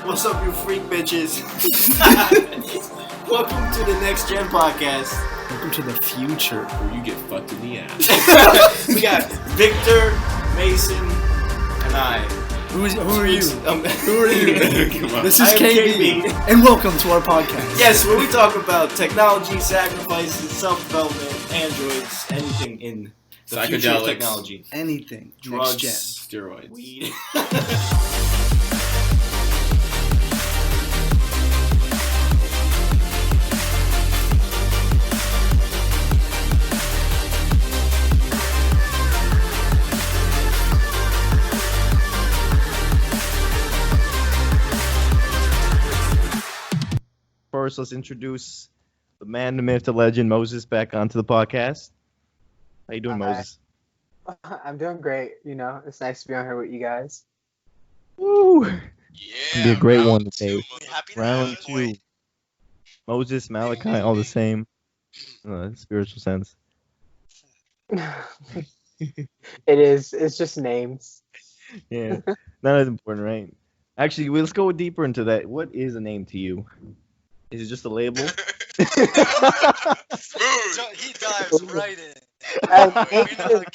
What's up, you freak bitches? Welcome to the Next Gen podcast. Welcome to the future where you get fucked in the ass. We got Victor, Mason, and I. Who are you? Who are you? Come on. This is KB, and welcome to our podcast. Yes, where we talk about technology, sacrifices, self-development, androids, anything in the future of technology. Anything. Drugs, steroids. Weed. First, let's introduce the man, the myth, the legend, Moses, back onto the podcast. How you doing, Moses? I'm doing great. You know, it's nice to be on here with you guys. Woo! Yeah, It'll be a great one today. Happy Round two. Moses, Malachi, all the same. Spiritual sense. It is. It's just names. Yeah, not as important, right? Actually, let's go deeper into that. What is a name to you? Is it just a label? He dives right in.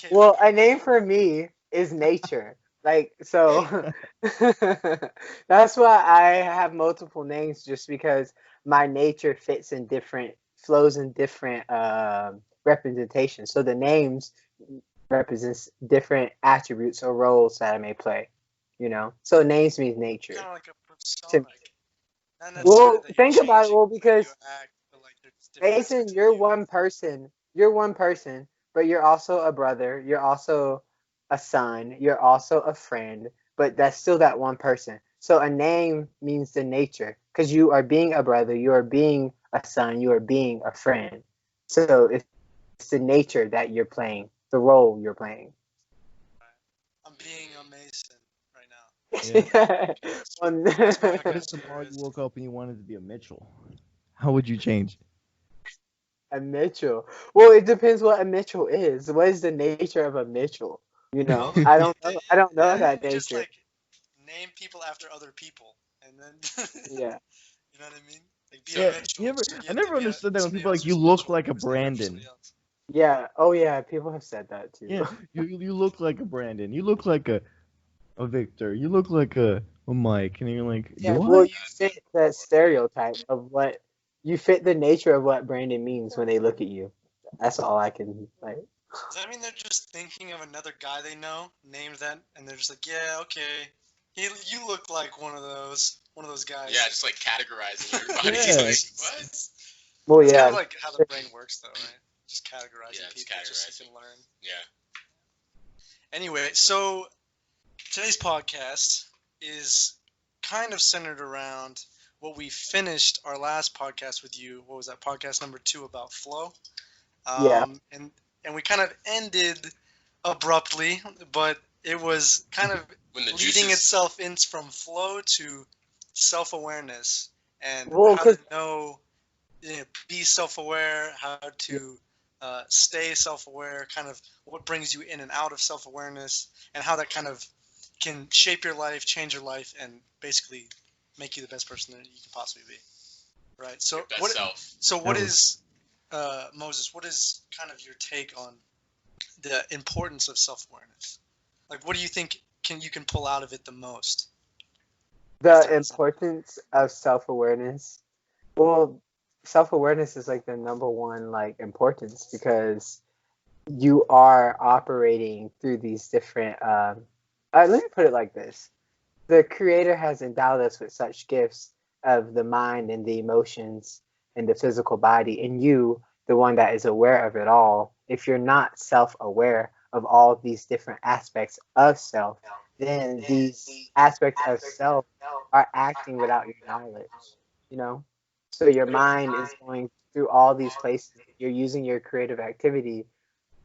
Well, a name for me is nature. Like, so that's why I have multiple names, just because my nature flows in different representations. So the names represents different attributes or roles that I may play, you know? So names means nature. Kind of like a persona. Well, think about it. Well, because Mason, you're one person. You're one person, but you're also a brother. You're also a son. You're also a friend. But that's still that one person. So a name means the nature, because you are being a brother. You are being a son. You are being a friend. So it's the nature that you're playing, the role you're playing. I'm being a Mason right now. Yeah. If tomorrow you woke up and you wanted to be a Mitchell, how would you change? A Mitchell. Well, it depends what a Mitchell is. What is the nature of a Mitchell? You know, I don't know. I don't know that nature. Just like name people after other people, and then Yeah. You know what I mean? Like be a Mitchell. I never understood that when people like, you look like a Brandon. Yeah. Oh, yeah. People have said that too. Yeah, you look like a Brandon. You look like a Victor. You look like a Mike. And you're like, Yeah. do I? Well, you fit that stereotype of what you fit the nature of what Brandon means when they look at you. That's all I can like. Does that mean they're just thinking of another guy they know, named that, and they're just like, yeah, okay, you look like one of those guys. Yeah, just like categorizing everybody. Yeah. Like, what? Well, It's yeah. kind of like how the brain works, though, right? Just categorizing people, just so you can learn. Yeah. Anyway, so today's podcast is kind of centered around what we finished our last podcast with you. What was that, podcast number 2 about flow? Yeah. And we kind of ended abruptly, but it was kind of leading itself in from flow to self-awareness and how to know, be self-aware, how to stay self-aware, kind of what brings you in and out of self-awareness, and how that kind of can shape your life, change your life, and basically make you the best person that you can possibly be. Right? So what is Moses, what is kind of your take on the importance of self-awareness? Like, what do you think you can pull out of it the most? The importance of self-awareness. Well, self-awareness is like the number one like importance, because you are operating through these different. Let me put it like this: the Creator has endowed us with such gifts of the mind and the emotions and the physical body, and you, the one that is aware of it all, if you're not self-aware of all these different aspects of self, then these aspects of self are acting without your knowledge, you know? So your mind is going through all these places. You're using your creative activity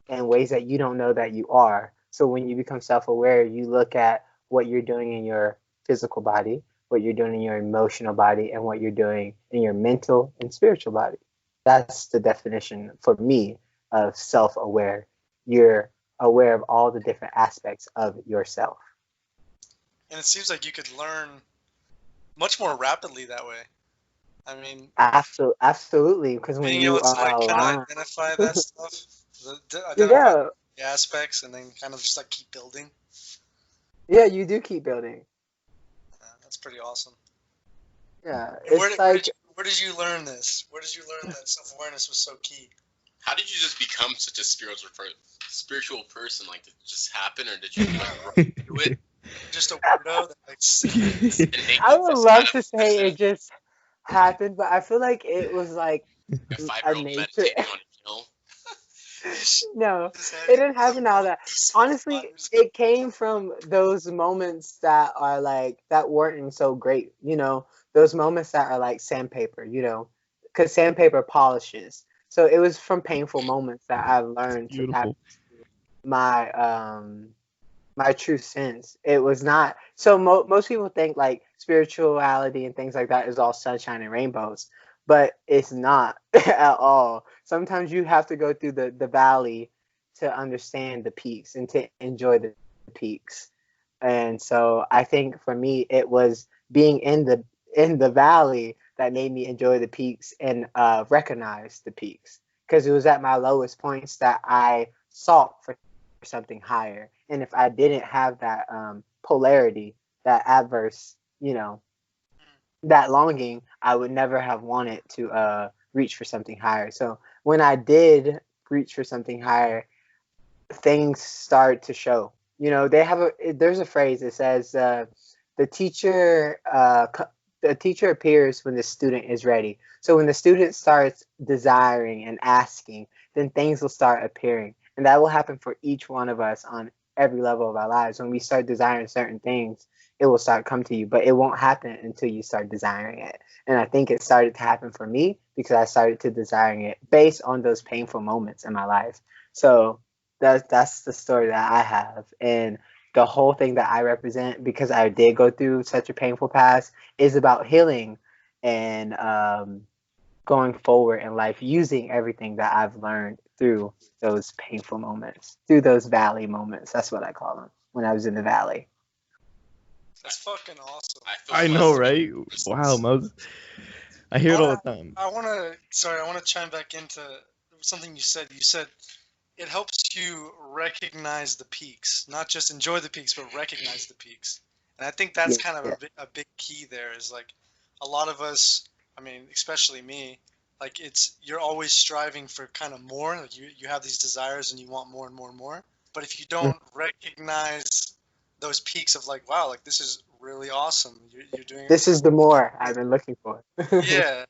in ways that you don't know that you are. So when you become self-aware, you look at what you're doing in your physical body, what you're doing in your emotional body, and what you're doing in your mental and spiritual body. That's the definition for me of self-aware. You're aware of all the different aspects of yourself. And it seems like you could learn much more rapidly that way. I mean, absolutely, because when being you able to like kind of align, identify that stuff, identify yeah, the aspects, and then kind of just like keep building. yeah, you do keep building. That's pretty awesome. Yeah, it's where did you learn this? Where did you learn that self-awareness was so key? How did you just become such a spiritual person? Like, did it just happen, or did you like do it? Just a weirdo that like. I would love to say it just happened, but I feel like it was like a a 5-year-old nature. meditating on a hill. No, it didn't happen all that. Honestly, it came from those moments that are like that weren't so great. Those moments that are like sandpaper. Because sandpaper polishes. So it was from painful moments that I learned to tap my my true sense. It was not. So most people think like spirituality and things like that is all sunshine and rainbows, but it's not at all. Sometimes you have to go through the valley to understand the peaks and to enjoy the peaks. And so I think for me it was being in the valley that made me enjoy the peaks and recognize the peaks, because it was at my lowest points that I sought for something higher. And if I didn't have that polarity, that adverse, that longing, I would never have wanted to reach for something higher. So when I did reach for something higher, things start to show. There's a phrase that says the teacher the teacher appears when the student is ready. So when the student starts desiring and asking, then things will start appearing. And that will happen for each one of us on every level of our lives. When we start desiring certain things, it will start come to you, but it won't happen until you start desiring it. And I think it started to happen for me because I started to desiring it based on those painful moments in my life. So that's the story that I have. And the whole thing that I represent, because I did go through such a painful past, is about healing and going forward in life, using everything that I've learned through those painful moments, through those valley moments. That's what I call them, when I was in the valley. That's fucking awesome. I know, right? Wow, Moses. I hear it all the time. I want to chime back into something you said. You said it helps you recognize the peaks, not just enjoy the peaks, but recognize the peaks. And I think that's kind of a big key there, is like a lot of us, I mean, especially me, like you're always striving for kind of more. Like you have these desires and you want more and more and more. But if you don't recognize those peaks of like, wow, like this is really awesome. You're doing this is the more I've been looking for. Yeah.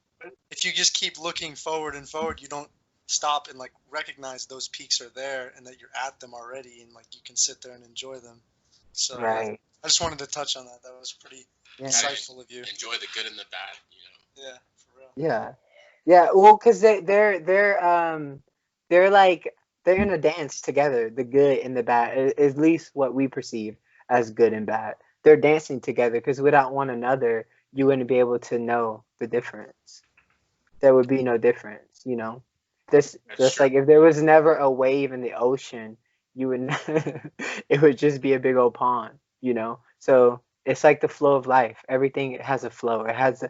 If you just keep looking forward and forward, you don't stop and like recognize those peaks are there and that you're at them already, and like you can sit there and enjoy them. So right. I just wanted to touch on that. That was pretty insightful of you. Enjoy the good and the bad, Yeah, for real. Yeah. Well, because they're like they're in a dance together, the good and the bad. At least what we perceive as good and bad. They're dancing together, because without one another, you wouldn't be able to know the difference. There would be no difference, Just like if there was never a wave in the ocean, you would it would just be a big old pond, So it's like the flow of life. Everything has a flow. It has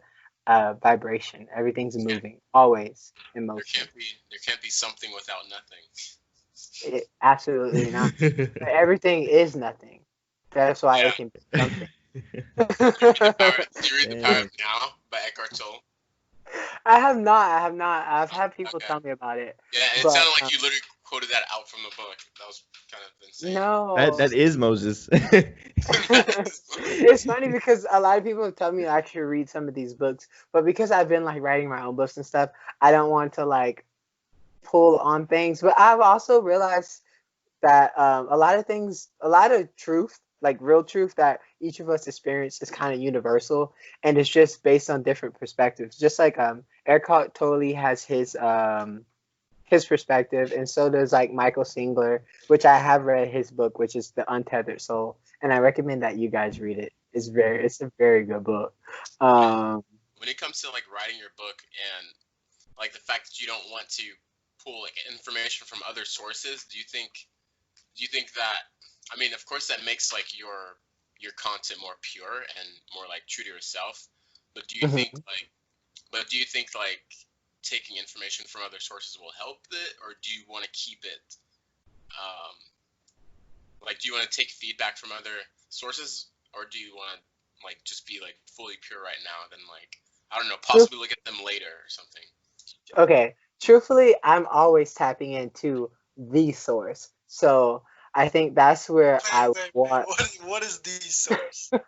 a vibration. Everything's moving, always in motion. There can't be something without nothing. Absolutely not. Everything is nothing. That's why it can be something. You read The Power of Now by Eckhart Tolle? I have not. I've had people tell me about it. Yeah, it sounded like you literally quoted that out from the book. That was kind of insane. No. That is Moses. It's funny because a lot of people have told me I should read some of these books, but because I've been like writing my own books and stuff, I don't want to like pull on things. But I've also realized that a lot of truth, like real truth that each of us experience, is kind of universal, and it's just based on different perspectives. Just like Eckhart Tolle has his perspective, and so does like Michael Singler, which I have read his book, which is The Untethered Soul, and I recommend that you guys read it. It's a very good book. When it comes to like writing your book and like the fact that you don't want to pull like information from other sources, do you think that, I mean, of course that makes like your content more pure and more like true to yourself, But do you think like taking information from other sources will help it, or do you want to keep it? Like, do you want to take feedback from other sources, or do you want to like just be like fully pure right now? Then like I don't know, possibly look at them later or something. Okay, truthfully, I'm always tapping into the source. So I think that's where want. What is the source? No,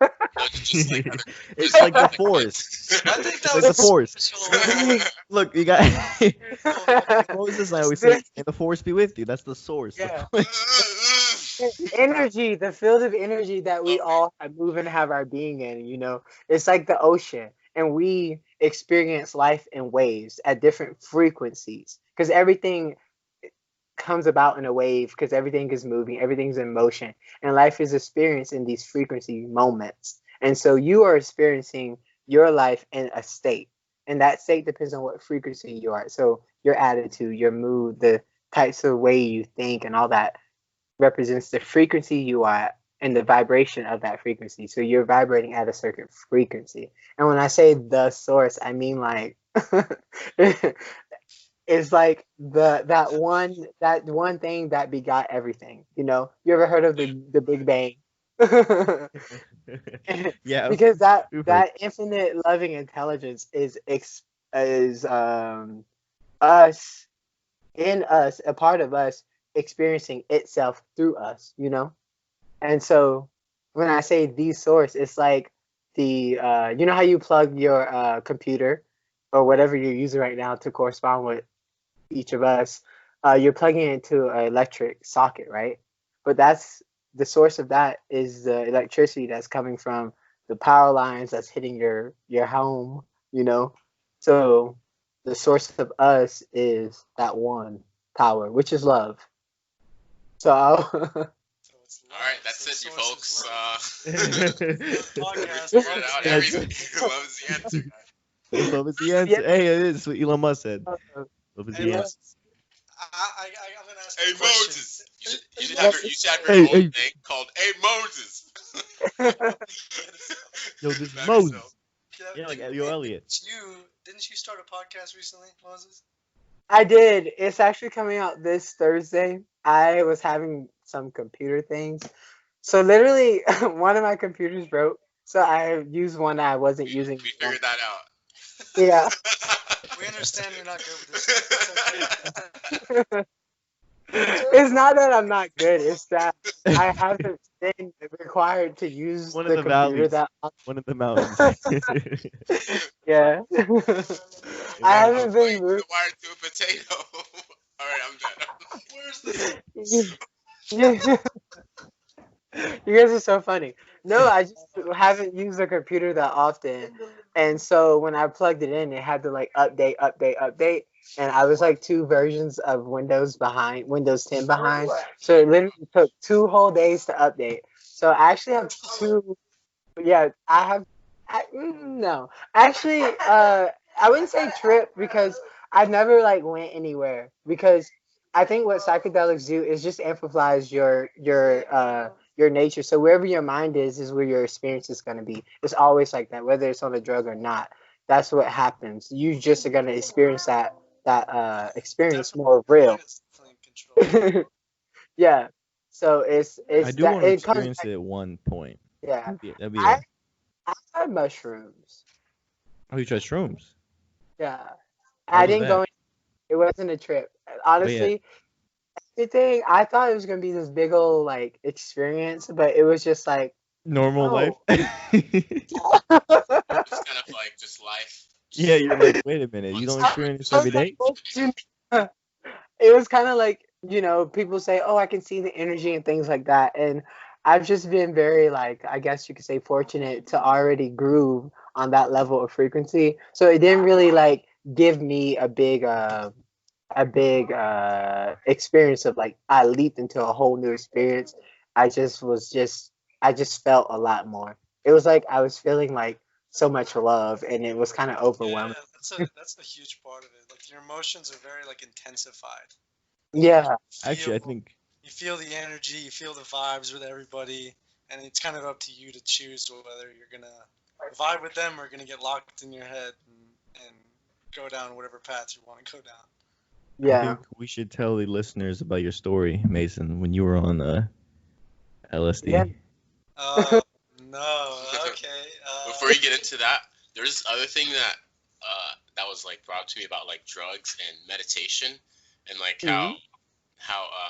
just like it's like the force. I think that Like was the force. special. Look, you got Moses. I always say, "May the force be with you." That's the source. Yeah. Energy, the field of energy that we all move and have our being in, it's like the ocean, and we experience life in waves at different frequencies because everything comes about in a wave because everything is moving, everything's in motion, and life is experienced in these frequency moments. And so you are experiencing your life in a state, and that state depends on what frequency you are. So your attitude, your mood, the types of way you think, and all that represents the frequency you are at and the vibration of that frequency. So you're vibrating at a certain frequency. And when I say the source, I mean like it's like that one thing that begot everything. You ever heard of the Big Bang? Yeah. Because that infinite loving intelligence is us, in us, a part of us experiencing itself through us, And so when I say the source, it's like the you know how you plug your computer or whatever you're using right now to correspond with each of us, you're plugging it into an electric socket, right? But that's the source of that is the electricity that's coming from the power lines that's hitting your home, So the source of us is that one power, which is love. So all right, that's it, you folks. Podcast. Figured out everything. Love is the answer. Love is the answer. Hey, it is what Elon Musk said. Love is the answer. I'm gonna ask Hey you a question. Moses, you should have your own thing called Hey Moses. Yo, this is Moses. Yeah, like Yo Elliott. Didn't you start a podcast recently, Moses? I did. It's actually coming out this Thursday. I was having some computer things. So literally, one of my computers broke. So I used one I wasn't using. We figured that out. Yeah. We understand you're not good with this. It's not that I'm not good. It's that I haven't been required to use One the of the computer valleys. One of the mountains. Yeah. I haven't been wired to a potato. All right, I'm done. Where's the? You guys are so funny. No, I just haven't used the computer that often, and so when I plugged it in, it had to like update, and I was like 2 versions of Windows 10 behind. So it literally took 2 whole days to update. So I actually have 2. Yeah, no, actually, I wouldn't say trip because I never like went anywhere because I think what psychedelics do is just amplifies your nature. So wherever your mind is where your experience is going to be. It's always like that, whether it's on a drug or not. That's what happens. You just are going to experience that experience more real. Yeah. So it's I do want to experience it at one point. Yeah. That'd be I tried mushrooms. Oh, you tried shrooms? Yeah. How I was didn't that? go. It wasn't a trip. Honestly, everything I thought it was gonna be this big old like experience, but it was just like Normal life. It's kind of like just life. Yeah, you're like, wait a minute, you don't experience this every day? It was kind of like, people say, oh, I can see the energy and things like that. And I've just been very, like, I guess you could say fortunate to already groove on that level of frequency. So it didn't really like give me a big experience of like, I leaped into a whole new experience. I just felt a lot more. It was like I was feeling like so much love, and it was kind of overwhelming. Yeah, that's a huge part of it. Like your emotions are very like intensified. Yeah. Actually, I think you feel the energy, you feel the vibes with everybody, and it's kind of up to you to choose whether you're gonna vibe with them are gonna get locked in your head and go down whatever path you want to go down. I think we should tell the listeners about your story, Mason, when you were on LSD. Yeah. No. Okay. Before you get into that, there's this other thing that that was like brought to me about like drugs and meditation, and like how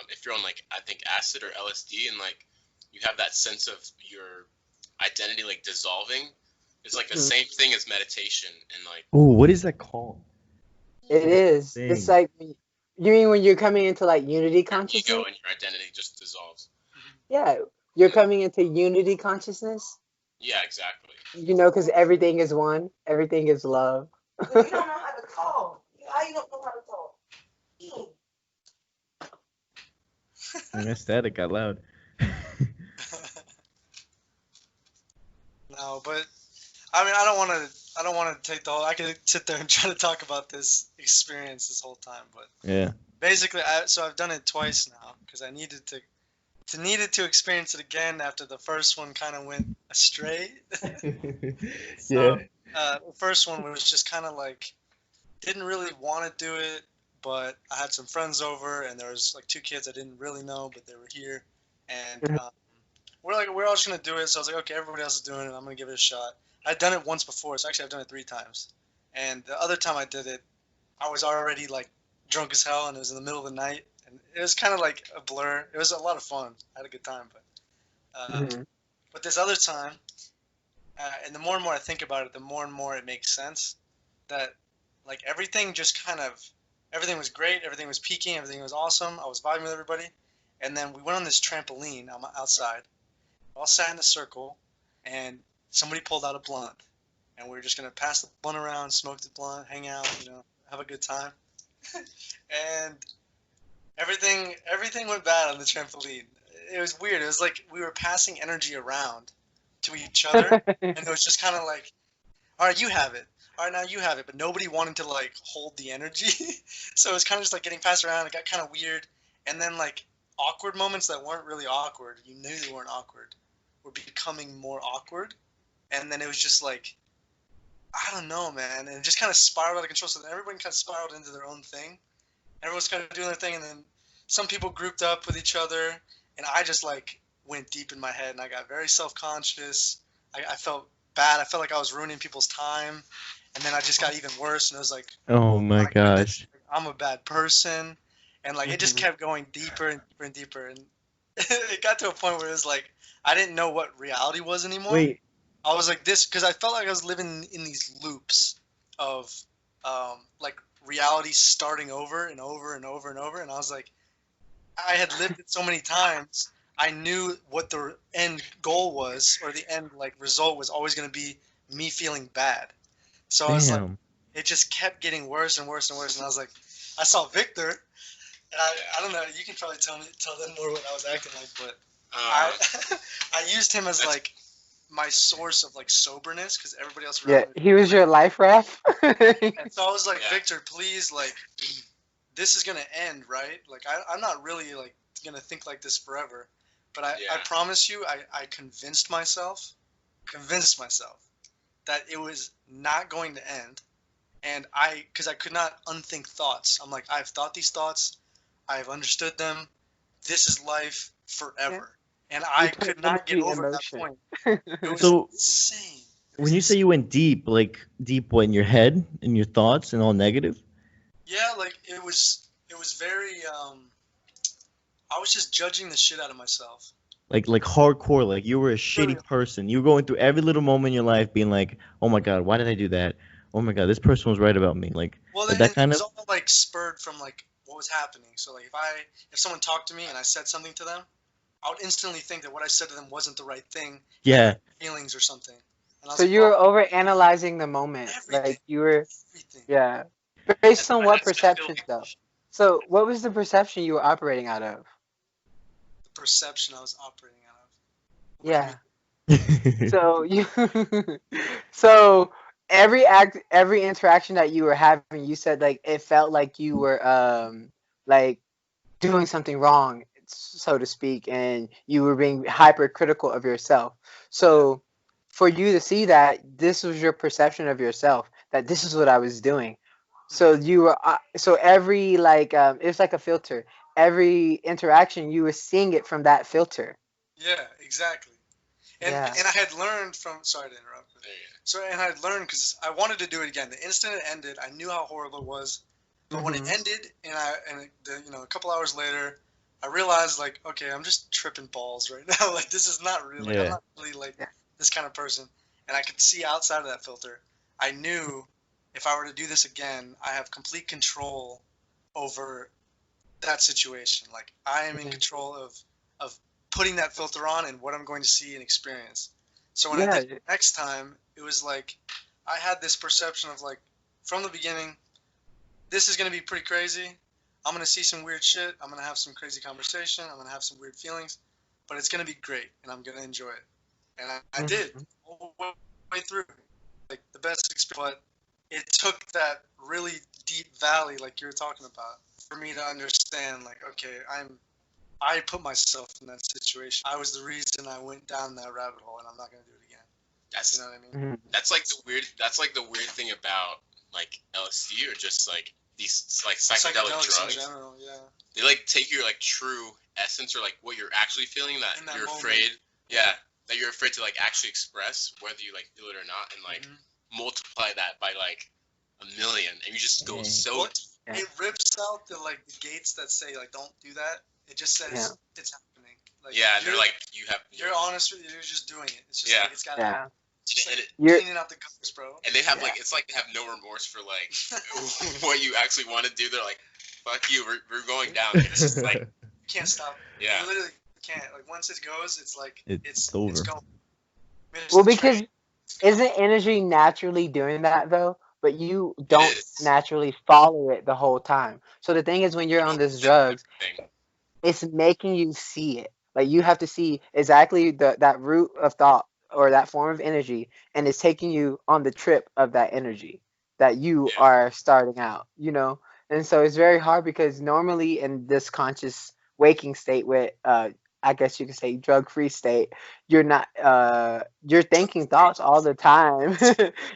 if you're on like I think acid or LSD, and like you have that sense of your identity like dissolving. It's like the same thing as meditation, and like. Oh, what is that called? It is. Dang. It's like, you mean when you're coming into like unity consciousness? Your ego and your identity just dissolves. Yeah, you're coming into unity consciousness. Yeah, exactly. You know, because everything is one. Everything is love. You don't know how to talk. How you don't know how to talk? And that static got loud. No, but I mean, I don't want to take the whole. I could sit there and try to talk about this experience this whole time, but Yeah. basically, so I've done it twice now because I needed to experience it again after the first one kind of went astray. Yeah. The first one was just kind of like didn't really want to do it, but I had some friends over and there was like two kids I didn't really know, but they were here, and we're all just gonna do it. So I was like, okay, everybody else is doing it. I'm gonna give it a shot. I'd done it once before, so actually I've done it 3 times. And the other time I did it, I was already like drunk as hell, and it was in the middle of the night, and it was kind of like a blur. It was a lot of fun. I had a good time, but this other time, and the more and more I think about it, the more and more it makes sense that like everything was great, everything was peaking, everything was awesome. I was vibing with everybody, and then we went on this trampoline outside. We all sat in a circle, and somebody pulled out a blunt, and we were just gonna pass the blunt around, smoke the blunt, hang out, have a good time. And everything went bad on the trampoline. It was weird. It was like we were passing energy around to each other, and it was just kind of like, all right, you have it. All right, now you have it. But nobody wanted to like hold the energy, so it was kind of just like getting passed around. It got kind of weird, and then like awkward moments that weren't really awkward. You knew they weren't awkward. Were becoming more awkward, and then it was just like, I don't know, man, and it just kind of spiraled out of control. So then everyone kind of spiraled into their own thing. Everyone's kind of doing their thing, and then some people grouped up with each other, and I just like went deep in my head, and I got very self-conscious. I felt bad. I felt like I was ruining people's time, and then I just got even worse, and it was like, oh my gosh, I'm a bad person, and like it just kept going deeper and deeper and deeper, and it got to a point where it was like I didn't know what reality was anymore. Wait. I was like this because I felt like I was living in these loops of like reality starting over and over and over and over, and I was like, I had lived it so many times. I knew what the end goal was, or the end like result was always going to be me feeling bad. So I was like, it just kept getting worse and worse and worse, and I was like, I saw Victor, and I don't know. You can probably tell them more what I was acting like, but I used him as like my source of like soberness because everybody else around he was your life raft. And so I was like, Victor, please, like, this is gonna end, right? Like, I'm not really like gonna think like this forever, but I promise you, I convinced myself that it was not going to end, and because I could not unthink thoughts. I'm like, I've thought these thoughts, I've understood them. This is life forever. And I could not get over that point. It was insane. When you say you went deep, like deep what, in your head, in your thoughts, and all negative? Yeah, like it was very. I was just judging the shit out of myself. Like hardcore, like you were a shitty person. You were going through every little moment in your life, being like, "Oh my god, why did I do that? Oh my god, this person was right about me." Like, well, then that kind it was all like spurred from like what was happening. So like if someone talked to me and I said something to them, I would instantly think that what I said to them wasn't the right thing. Yeah. Feelings or something. And so you were over analyzing the moment. Like you were. Everything. Yeah. Based on what perceptions though? So what was the perception you were operating out of? The perception I was operating out of. Yeah. So every interaction that you were having, you said like it felt like you were like doing something wrong, so to speak, and you were being hypercritical of yourself. So for you to see that this was your perception of yourself, that this is what I was doing. So you were so every like it's like a filter. Every interaction you were seeing it from that filter. Yeah, exactly. And Yeah. and I had learned from, sorry to interrupt. So and I had learned because I wanted to do it again. The instant it ended, I knew how horrible it was. But when it ended, a couple hours later, I realized like, okay, I'm just tripping balls right now. Like this is not real. Like I'm not really like this kind of person. And I could see outside of that filter. I knew if I were to do this again, I have complete control over that situation. Like I am in control of putting that filter on and what I'm going to see and experience. So when I did it next time, it was like I had this perception of like from the beginning, this is going to be pretty crazy. I'm going to see some weird shit. I'm going to have some crazy conversation. I'm going to have some weird feelings, but it's going to be great and I'm going to enjoy it. And I did all the way through, like the best experience. But it took that really deep valley, like you were talking about, for me to understand, like, okay, I put myself in that situation. I was the reason I went down that rabbit hole, and I'm not gonna do it again. That's, you know what I mean? That's like the weird. That's like the weird thing about like LSD or just like these like psychedelic drugs. In general, yeah. They like take your like true essence or like what you're actually feeling that you're moment. afraid. Yeah, that you're afraid to like actually express, whether you like feel it or not, and like multiply that by like a million, and you just go so. It rips out the like the gates that say like don't do that. It just says it's happening. Like, yeah, and they're like you're honest with you. You're just doing it. It's just like it's got to. Just like cleaning out the guts, bro. And they have like it's like they have no remorse for like what you actually want to do. They're like, fuck you, we're going down. It's just like you can't stop. Yeah, you literally can't. Like once it goes, it's like it's over. It's going. Well, because isn't energy naturally doing that though? But you don't naturally follow it the whole time. So the thing is, when you're on this drugs, it's making you see it. Like you have to see exactly that root of thought or that form of energy, and it's taking you on the trip of that energy that you are starting out, you know? And so it's very hard because normally in this conscious waking state with I guess you could say drug-free state, you're not you're thinking thoughts all the time.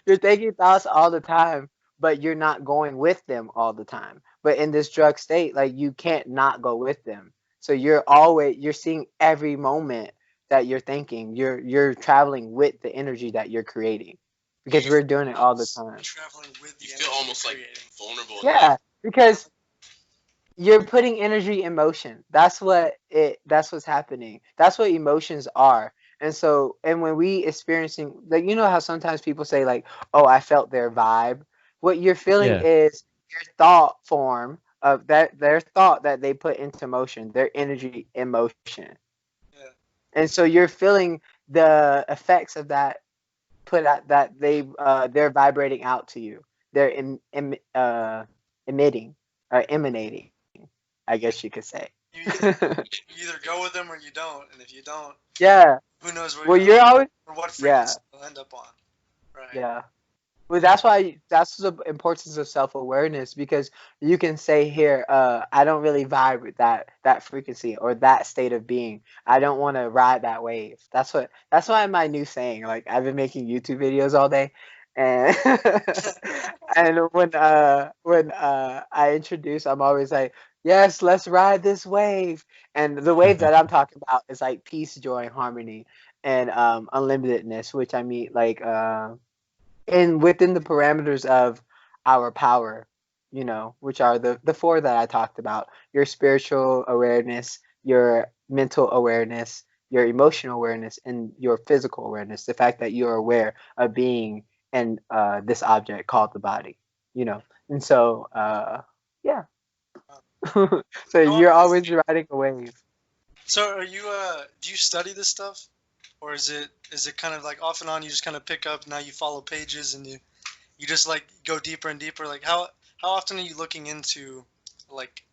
You're thinking thoughts all the time, but you're not going with them all the time. But in this drug state, like you can't not go with them. So you're seeing every moment that you're thinking. You're traveling with the energy that you're creating. Because we're doing it all the time. Traveling with you feel almost like vulnerable. Yeah, because you're putting energy in motion. That's what's happening. That's what emotions are. And so, and when we experiencing, like, you know how sometimes people say like, oh, I felt their vibe. What you're feeling is your thought form of their thought that they put into motion, their energy in motion. Yeah. And so you're feeling the effects of that put out that they're vibrating out to you. They're emitting or emanating, I guess you could say. You either go with them or you don't, and if you don't, who knows where you're always or what frequency you'll end up on. Right. Yeah. Well, that's the importance of self-awareness, because you can say here, I don't really vibe with that frequency or that state of being. I don't want to ride that wave. That's why my new saying. Like I've been making YouTube videos all day, and and when I introduce, I'm always like, yes, let's ride this wave. And the wave that I'm talking about is like peace, joy, harmony, and unlimitedness, which I mean like and within the parameters of our power, you know, which are the four that I talked about: your spiritual awareness, your mental awareness, your emotional awareness, and your physical awareness. The fact that you're aware of being in this object called the body, you know. And so, yeah. So you're always riding a wave. So are you do you study this stuff? Or is it kind of like off and on, you just kind of pick up, now you follow pages and you just like go deeper and deeper? Like how often are you looking into like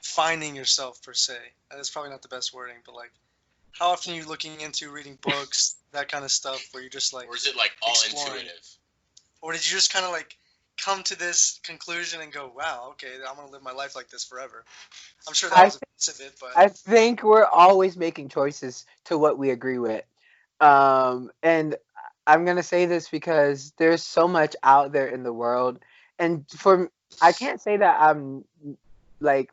finding yourself per se? That's probably not the best wording, but like how often are you looking into reading books, that kind of stuff, where you're just like, or is it like all exploring? intuitive? Or did you just kind of like come to this conclusion and go, wow, okay, I'm gonna live my life like this forever? I'm sure that was a piece of it, but I think we're always making choices to what we agree with. And I'm gonna say this because there's so much out there in the world, and I can't say that I'm like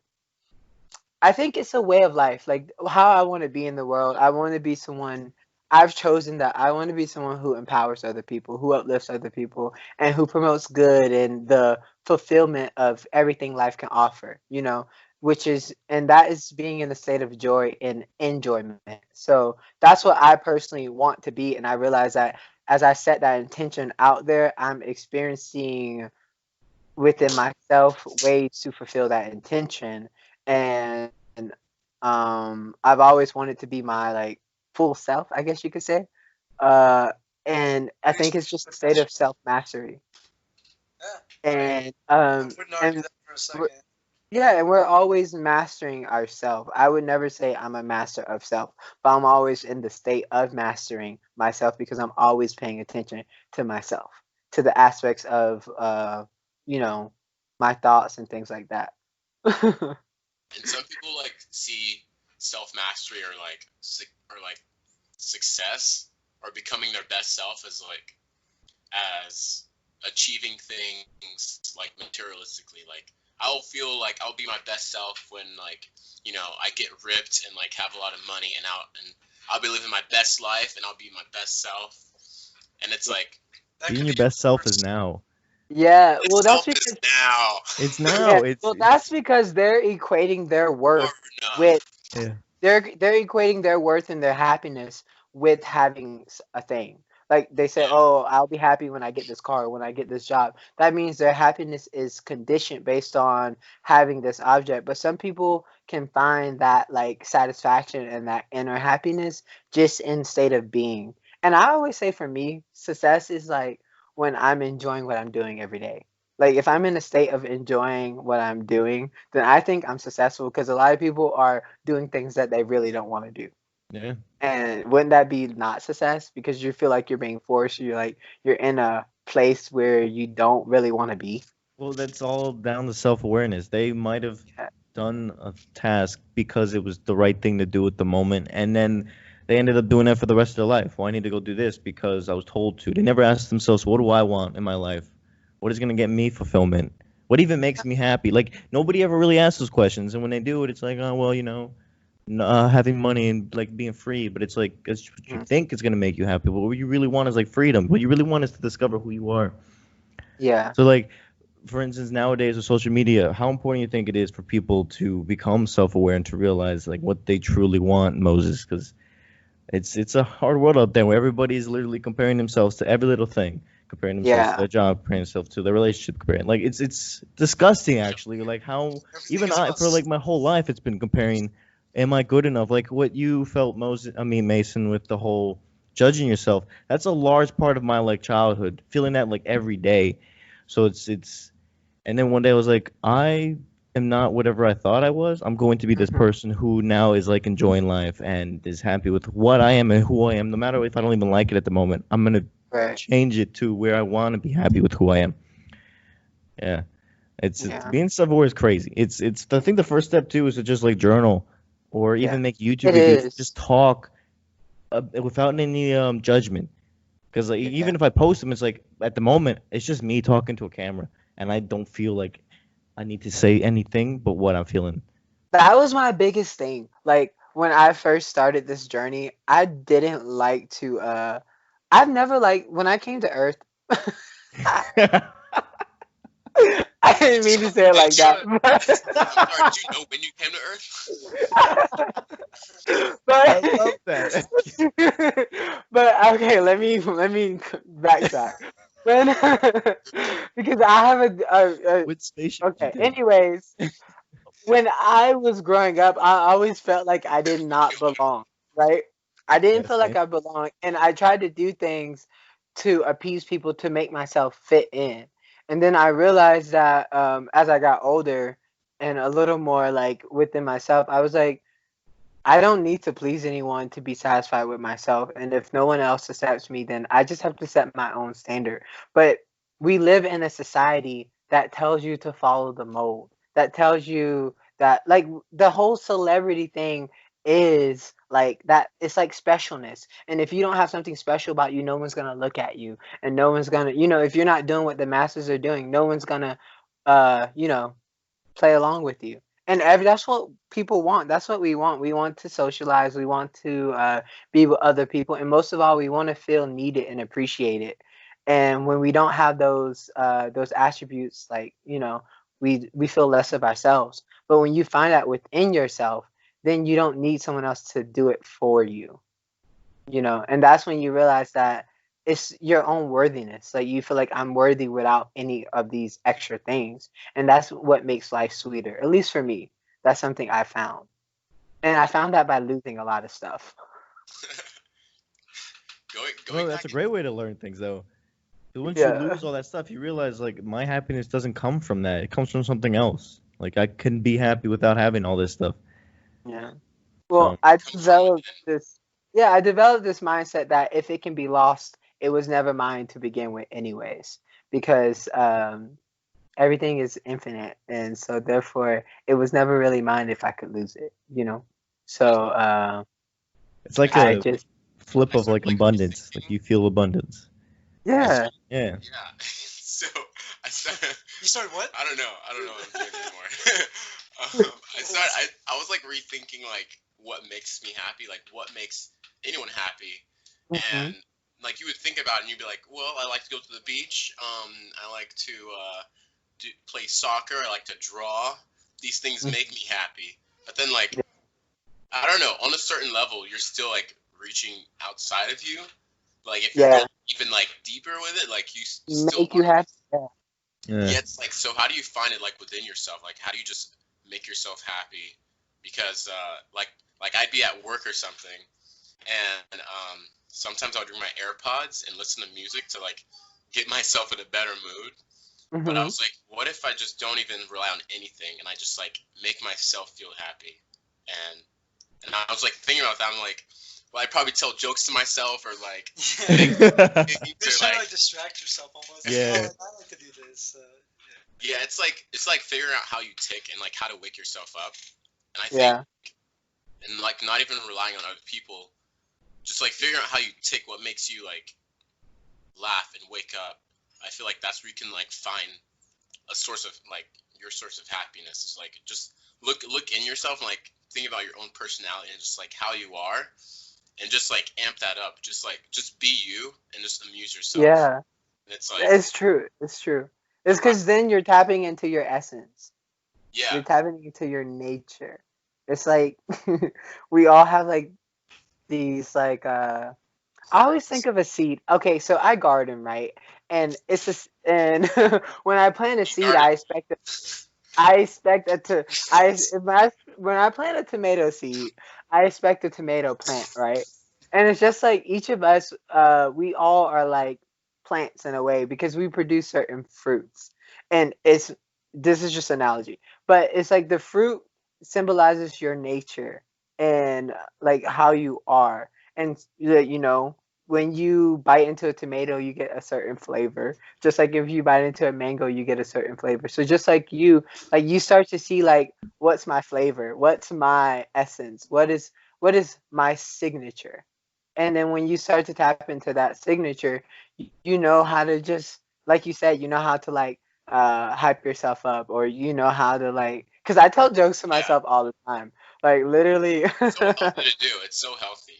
I think it's a way of life. Like how I want to be in the world. I want to be someone I've chosen that I want to be someone who empowers other people, who uplifts other people, and who promotes good and the fulfillment of everything life can offer, which is, and that is being in a state of joy and enjoyment. So that's what I personally want to be. And I realize that as I set that intention out there, I'm experiencing within myself ways to fulfill that intention. And I've always wanted to be my like full self, I guess you could say. uh and I think it's just a state of self mastery. Yeah, And I wouldn't argue and that for a we're- second. yeah, and we're always mastering ourselves. I would never say I'm a master of self, but I'm always in the state of mastering myself because I'm always paying attention to myself, to the aspects of you know my thoughts and things like that. And some people like see self mastery or like success or becoming their best self as like as achieving things like materialistically. Like I'll feel like I'll be my best self when like I get ripped and like have a lot of money and I'll be living my best life and I'll be my best self. And it's like That Being could your be best self is worse. now. Yeah, well, that's self is because now It's yeah, now. well, that's It's because they're equating their or worth with enough. yeah. they're equating their worth and their happiness with having a thing. Like they say, Yeah. "Oh, I'll be happy when I get this car, when I get this job." That means their happiness is conditioned based on having this object. But some people can find that like satisfaction and that inner happiness just in state of being. And I always say for me, success is like when I'm enjoying what I'm doing every day. Like if I'm in a state of enjoying what I'm doing, then I think I'm successful because a lot of people are doing things that they really don't want to do. Yeah. And wouldn't that be not success? Because you feel like you're being forced, you're in a place where you don't really want to be. Well, that's all down to self-awareness. They might have Yeah. done a task because it was the right thing to do at the moment, and then they ended up doing that for the rest of their life. Well, I need to go do this because I was told to. They never asked themselves, what do I want in my life? What is going to get me fulfillment? What even makes me happy? Like, nobody ever really asks those questions, and when they do it, it's like, oh, well, having money and like being free, but it's like it's what you Mhm. think is going to make you happy, but what you really want is like freedom. What you really want is to discover who you are. Yeah. So like, for instance, nowadays with social media, how important you think it is for people to become self-aware and to realize like what they truly want, Moses? Because it's a hard world out there where everybody's literally comparing themselves to every little thing, comparing themselves to Yeah. their job, comparing themselves to their relationship, comparing like it's disgusting actually. Like how Everything even is I for us. like my whole life it's been comparing. Am I good enough? Like what you felt, Moses. I mean Mason, with the whole judging yourself. That's a large part of my like childhood, feeling that like every day. So it's and then one day I was like, I am not whatever I thought I was. I'm going to be this Mhm. person who now is like enjoying life and is happy with what I am and who I am. No matter if I don't even like it at the moment, I'm gonna Right. change it to where I want to be happy with who I am. Yeah, it's Yeah. being self-aware is crazy. It's I think the first step too is to just like journal or Yeah. even make YouTube It videos. is. Just talk without any judgment. Because like, Yeah. even if I post them, it's like at the moment it's just me talking to a camera, and I don't feel like I need to say anything but what I'm feeling. That was my biggest thing. Like when I first started this journey, I didn't like to I've never like when I came to Earth. I didn't mean to say it like that. I'm sorry, did you know when you came to Earth? I but love that. but okay, let me backtrack. When because I have What spaceship did you okay. take? Anyways, when I was growing up, I always felt like I did not belong, right? I didn't Yeah, feel like same. I belonged, and I tried to do things to appease people to make myself fit in. And then I realized that as I got older and a little more like within myself, I was like, I don't need to please anyone to be satisfied with myself. And if no one else accepts me, then I just have to set my own standard. But we live in a society that tells you to follow the mold, that tells you that, like, the whole celebrity thing is like that. It's like specialness. And if you don't have something special about you, no one's gonna look at you, and no one's gonna, if you're not doing what the masses are doing, no one's gonna, you know, play along with you. And that's what people want. That's what we want. We want to socialize. We want to be with other people, and most of all, we want to feel needed and appreciated. And when we don't have those attributes, like we feel less of ourselves. But when you find that within yourself, then you don't need someone else to do it for you. And that's when you realize that it's your own worthiness. Like you feel like I'm worthy without any of these extra things. And that's what makes life sweeter. At least for me. That's something I found. And I found that by losing a lot of stuff. That's a great way to learn things though. Once you lose all that stuff, you realize like my happiness doesn't come from that. It comes from something else. Like I couldn't be happy without having all this stuff. Yeah. Well, I developed this mindset that if it can be lost, it was never mine to begin with anyways, because everything is infinite, and so therefore it was never really mine if I could lose it, So it's like a flip of like abundance. Like you feel abundance. Yeah. Yeah. So I started. You started what? I don't know what I'm doing anymore. I was like rethinking like what makes me happy, like what makes anyone happy, and like you would think about it and you'd be like, well, I like to go to the beach. I like to play soccer. I like to draw. These things make me happy. But then like, I don't know, on a certain level, you're still like reaching outside of you. Like if you're going even like deeper with it, like you still make you happy. Yeah, it's like, so how do you find it like within yourself? Like how do you just make yourself happy? Because like I'd be at work or something, and sometimes I would bring my AirPods and listen to music to like get myself in a better mood. But I was like, what if I just don't even rely on anything and I just like make myself feel happy? And I was like thinking about that. I'm like, well, I'd probably tell jokes to myself or like. You're trying to like distract yourself almost. Yeah. I like to do this. Yeah, it's like figuring out how you tick and like how to wake yourself up. And I think, and like not even relying on other people, just like figuring out how you tick, what makes you like laugh and wake up. I feel like that's where you can like find a source of like your source of happiness. Is like just look in yourself and like think about your own personality and just like how you are, and just like amp that up. Just be you and just amuse yourself. Yeah, and it's like it's true. It's because then you're tapping into your essence. Yeah, you're tapping into your nature. It's like we all have like these like I always think of a seed. Okay, so I garden, right? And and when I plant a seed, when I plant a tomato seed, I expect a tomato plant, right? And it's just like each of us, we all are like plants in a way because we produce certain fruits. And this is just analogy, but it's like the fruit symbolizes your nature and like how you are. And when you bite into a tomato, you get a certain flavor. Just like if you bite into a mango, you get a certain flavor. So just like you start to see like, what's my flavor? What's my essence? What is my signature? And then when you start to tap into that signature, you know how to just, like you said, you know how to like hype yourself up, or you know how to like, because I tell jokes to myself all the time, like literally. It's so healthy to do. It's so healthy.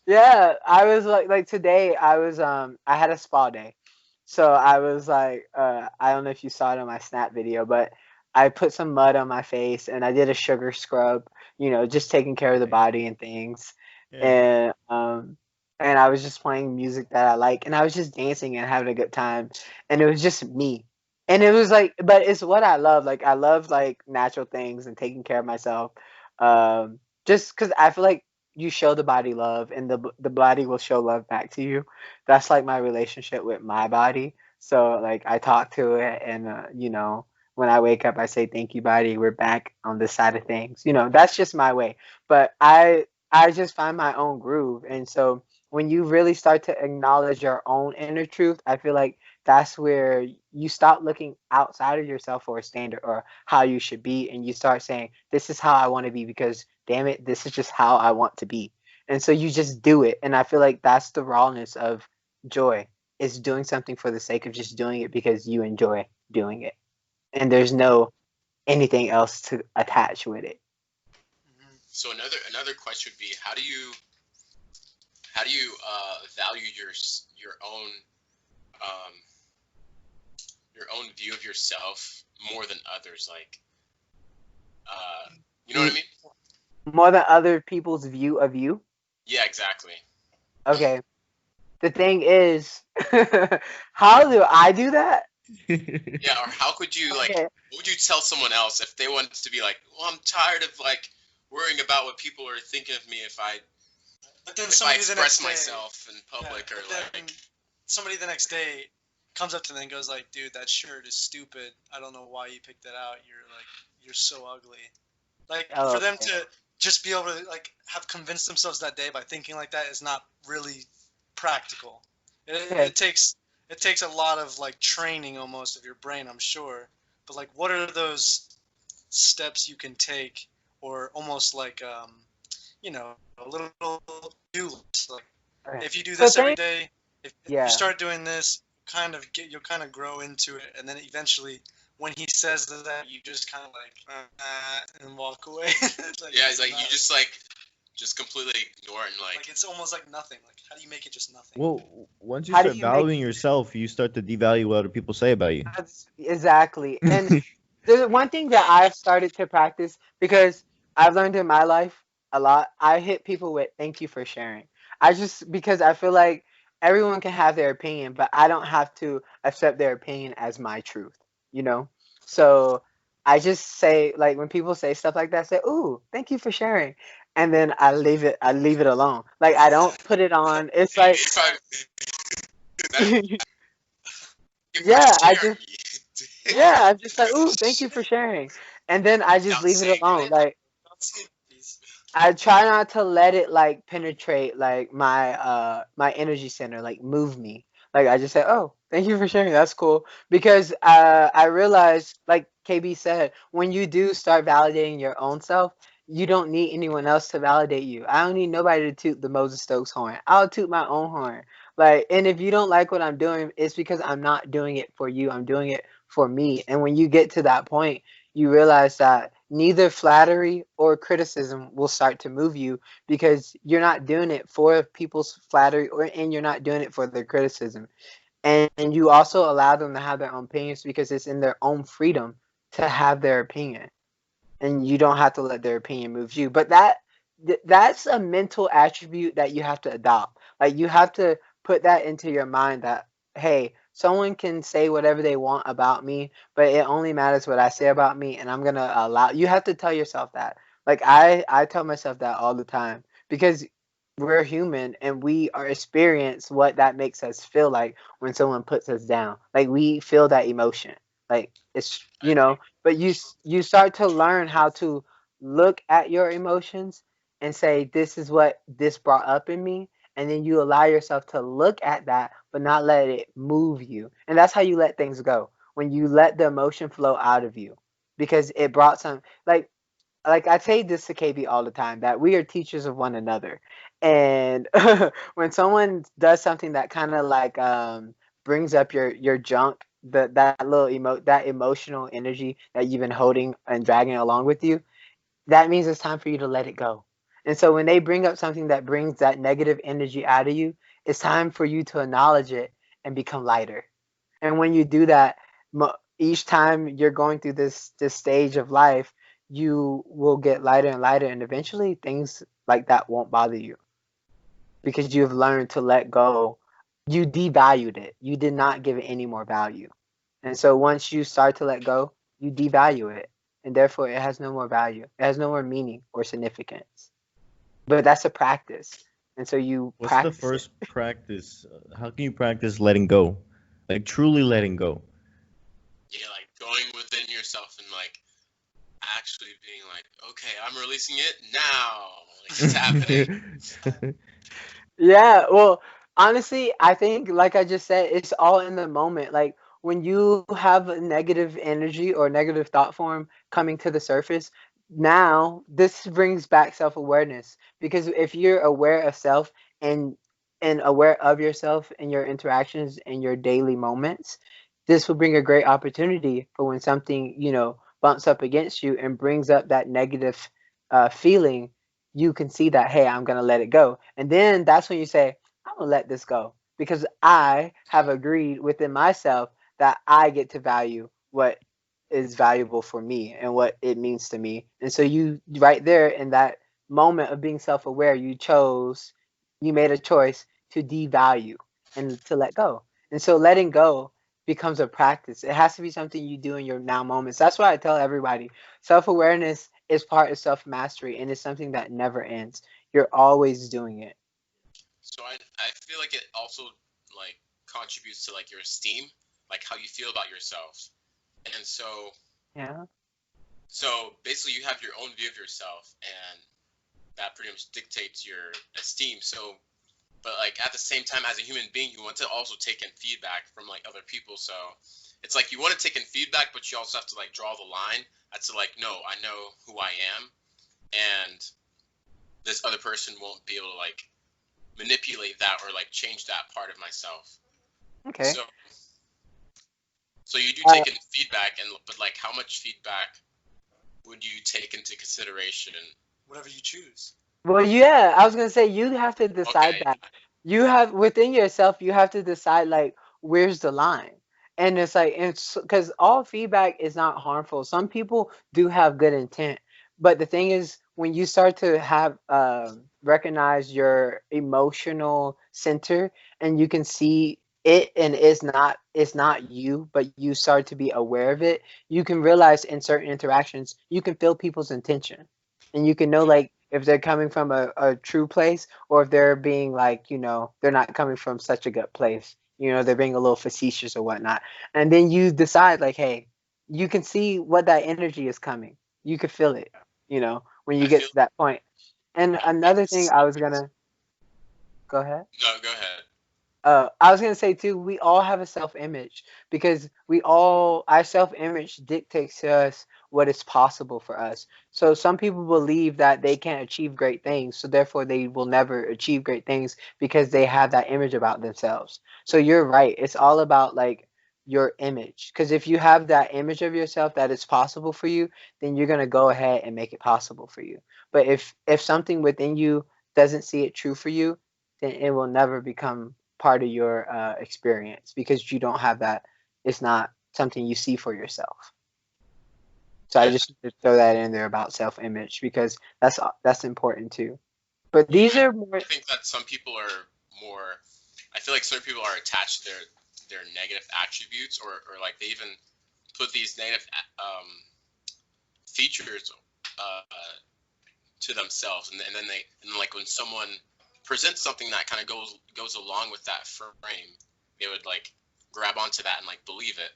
Yeah, I was like today I was I had a spa day. So I was like I don't know if you saw it on my Snap video, but I put some mud on my face and I did a sugar scrub, just taking care of the body and things. Yeah. And I was just playing music that I like, and I was just dancing and having a good time, and it was just me. And it was like, but it's what I love. Like I love like natural things and taking care of myself. Just because I feel like you show the body love, and the body will show love back to you. That's like my relationship with my body. So like I talk to it, and when I wake up I say, thank you body, we're back on this side of things. That's just my way. But I just find my own groove. And so when you really start to acknowledge your own inner truth, I feel like that's where you stop looking outside of yourself for a standard or how you should be, and you start saying, this is how I want to be because, damn it, this is just how I want to be. And so you just do it. And I feel like that's the rawness of joy, is doing something for the sake of just doing it because you enjoy doing it. And there's no anything else to attach with it. So another question would be, how do you value your own view of yourself more than others? Like, you know what I mean? More than other people's view of you? Yeah, exactly. Okay. The thing is, how do I do that? Yeah, or how could you like? Okay. What would you tell someone else if they wanted to be like, well, I'm tired of like worrying about what people are thinking of me if I express myself in public, or like somebody the next day comes up to them and goes like, dude, that shirt is stupid. I don't know why you picked that out. You're so ugly. Like, for them to just be able to like have convinced themselves that day by thinking like that is not really practical. It takes a lot of like training almost of your brain, I'm sure. But like, what are those steps you can take, or almost like a little do list? Like, if you do this every day, if you start doing this, you'll kind of grow into it, and then eventually, when he says that, you just kind of like and walk away. Like, yeah, it's like you just completely ignore it, and like it's almost like nothing. Like, how do you make it just nothing? Well, once you start valuing yourself, you start to devalue what other people say about you. Exactly. And there's one thing that I've started to practice, because I've learned in my life a lot. I hit people with "thank you for sharing." Because I feel like everyone can have their opinion, but I don't have to accept their opinion as my truth, you know? So I just say, like, when people say stuff like that, I say, "Ooh, thank you for sharing." And then I leave it alone. Like, I don't put it on. It's like I'm just like, "Ooh, thank you for sharing." And then I just leave it alone. Like, I try not to let it like penetrate like my energy center, like move me. Like, I just say, "Oh, thank you for sharing. That's cool." Because I realize, like KB said, when you do start validating your own self, you don't need anyone else to validate you. I don't need nobody to toot the Moses Stokes horn. I'll toot my own horn. Like, and if you don't like what I'm doing, it's because I'm not doing it for you. I'm doing it for me. And when you get to that point, you realize that neither flattery or criticism will start to move you, because you're not doing it for people's flattery, and you're not doing it for their criticism. And you also allow them to have their own opinions because it's in their own freedom to have their opinion. And you don't have to let their opinion move you. But that's a mental attribute that you have to adopt. Like, you have to put that into your mind that, hey, someone can say whatever they want about me, but it only matters what I say about me, and I'm gonna allow. You have to tell yourself that. Like, I tell myself that all the time, because we're human and we are experience what that makes us feel like when someone puts us down. Like, we feel that emotion. Like, it's, but you start to learn how to look at your emotions and say, this is what this brought up in me, and then you allow yourself to look at that but not let it move you. And that's how you let things go, when you let the emotion flow out of you, because it brought some, like I say this to KB all the time, that we are teachers of one another. And when someone does something that kind of like brings up your junk, that emotional energy that you've been holding and dragging along with you, that means it's time for you to let it go. And so when they bring up something that brings that negative energy out of you, it's time for you to acknowledge it and become lighter. And when you do that, each time you're going through this stage of life, you will get lighter and lighter, and eventually things like that won't bother you, because you've learned to let go. You devalued it. You did not give it any more value. And so once you start to let go, you devalue it, and therefore it has no more value. It has no more meaning or significance. But that's a practice. And so What's the first practice? How can you practice letting go? Like, truly letting go? Yeah, like going within yourself and like actually being like, okay, I'm releasing it now. Like, it's happening. Yeah, well, Honestly, I think, like I just said, it's all in the moment. Like when you have a negative energy or negative thought form coming to the surface, now this brings back self awareness. Because if you're aware of self and aware of yourself and your interactions and your daily moments, this will bring a great opportunity for when something bumps up against you and brings up that negative feeling. You can see that, hey, I'm gonna let it go, and then that's when you say, I'm gonna let this go because I have agreed within myself that I get to value what is valuable for me and what it means to me. And so you right there in that moment of being self-aware, you made a choice to devalue and to let go. And so letting go becomes a practice. It has to be something you do in your now moments. That's why I tell everybody self-awareness is part of self-mastery and it's something that never ends. You're always doing it. So I feel like it also like contributes to like your esteem, like how you feel about yourself. And Yeah. so basically you have your own view of yourself and that pretty much dictates your esteem. So but like at the same time as a human being you want to also take in feedback from like other people. So it's like you want to take in feedback but you also have to like draw the line. That's to like, no, I know who I am and this other person won't be able to like manipulate that or like change that part of myself. Okay. So you do take in feedback, but like how much feedback would you take into consideration? Whatever you choose. Well, yeah, I was gonna say you have to decide Okay. that. You have within yourself, you have to decide like where's the line. And it's like it's because all feedback is not harmful. Some people do have good intent, but the thing is when you start to have recognize your emotional center and you can see it and it's not you, but you start to be aware of it, you can realize in certain interactions you can feel people's intention and you can know like if they're coming from a true place or if they're being like they're not coming from such a good place, they're being a little facetious or whatnot, and then you decide like, hey, you can see what that energy is coming, you could feel it, when you I get feel to that point. And another thing I was gonna go ahead. no, go ahead. I was gonna say too, we all have a self-image because our self-image dictates to us what is possible for us. So some people believe that they can't achieve great things, so therefore they will never achieve great things because they have that image about themselves. So you're right. It's all about like your image. Because if you have that image of yourself that is possible for you, then you're gonna go ahead and make it possible for you. But if something within you doesn't see it true for you, then it will never become part of your experience because you don't have that. It's not something you see for yourself. So I Yeah. just need to throw that in there about self-image because that's important too. But these are more. I think that some people are more. I feel like certain people are attached to their negative attributes, or like they even put these negative features uh, to themselves, and then like when someone presents something that kind of goes along with that frame, they would like grab onto that and like believe it,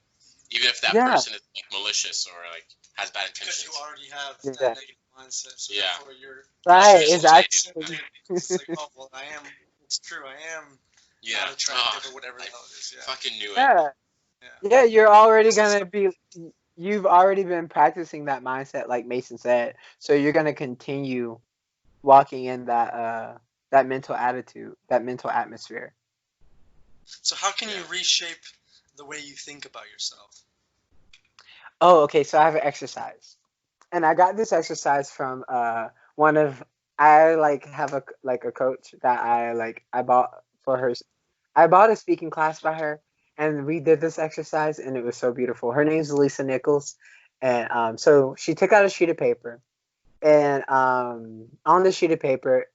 even if that Yeah. person is like malicious or like has bad Because intentions. you already have Yeah. that negative mindset, so Yeah. therefore you're Right. Frustrated. It's accepting actually. it because it's like, oh well, it's true, I am Yeah. not attractive Oh, or whatever the I hell it is. Yeah. fucking knew it. Yeah. Yeah. Yeah. You're already gonna be. You've already been practicing that mindset, like Mason said. So you're gonna continue walking in that mental attitude, that mental atmosphere. So how can you Yeah. reshape the way you think about yourself? Oh, okay. So I have an exercise, and I got this exercise from one of I like have a coach that I bought for her. I bought a speaking class by her, and we did this exercise, and it was so beautiful. Her name's Lisa Nichols, and so she took out a sheet of paper, and on the sheet of paper,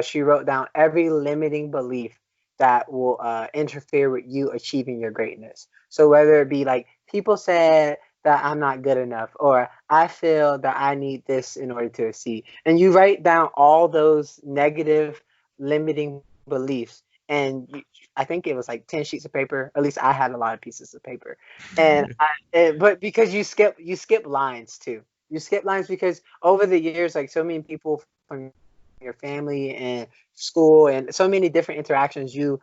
she wrote down every limiting belief that will interfere with you achieving your greatness. So whether it be like people said that I'm not good enough, or I feel that I need this in order to succeed, and you write down all those negative limiting beliefs, and I think it was like 10 sheets of paper. At least I had a lot of pieces of paper, but because you skip lines too. You skip lines because over the years, like so many people from your your family and school and so many different interactions, you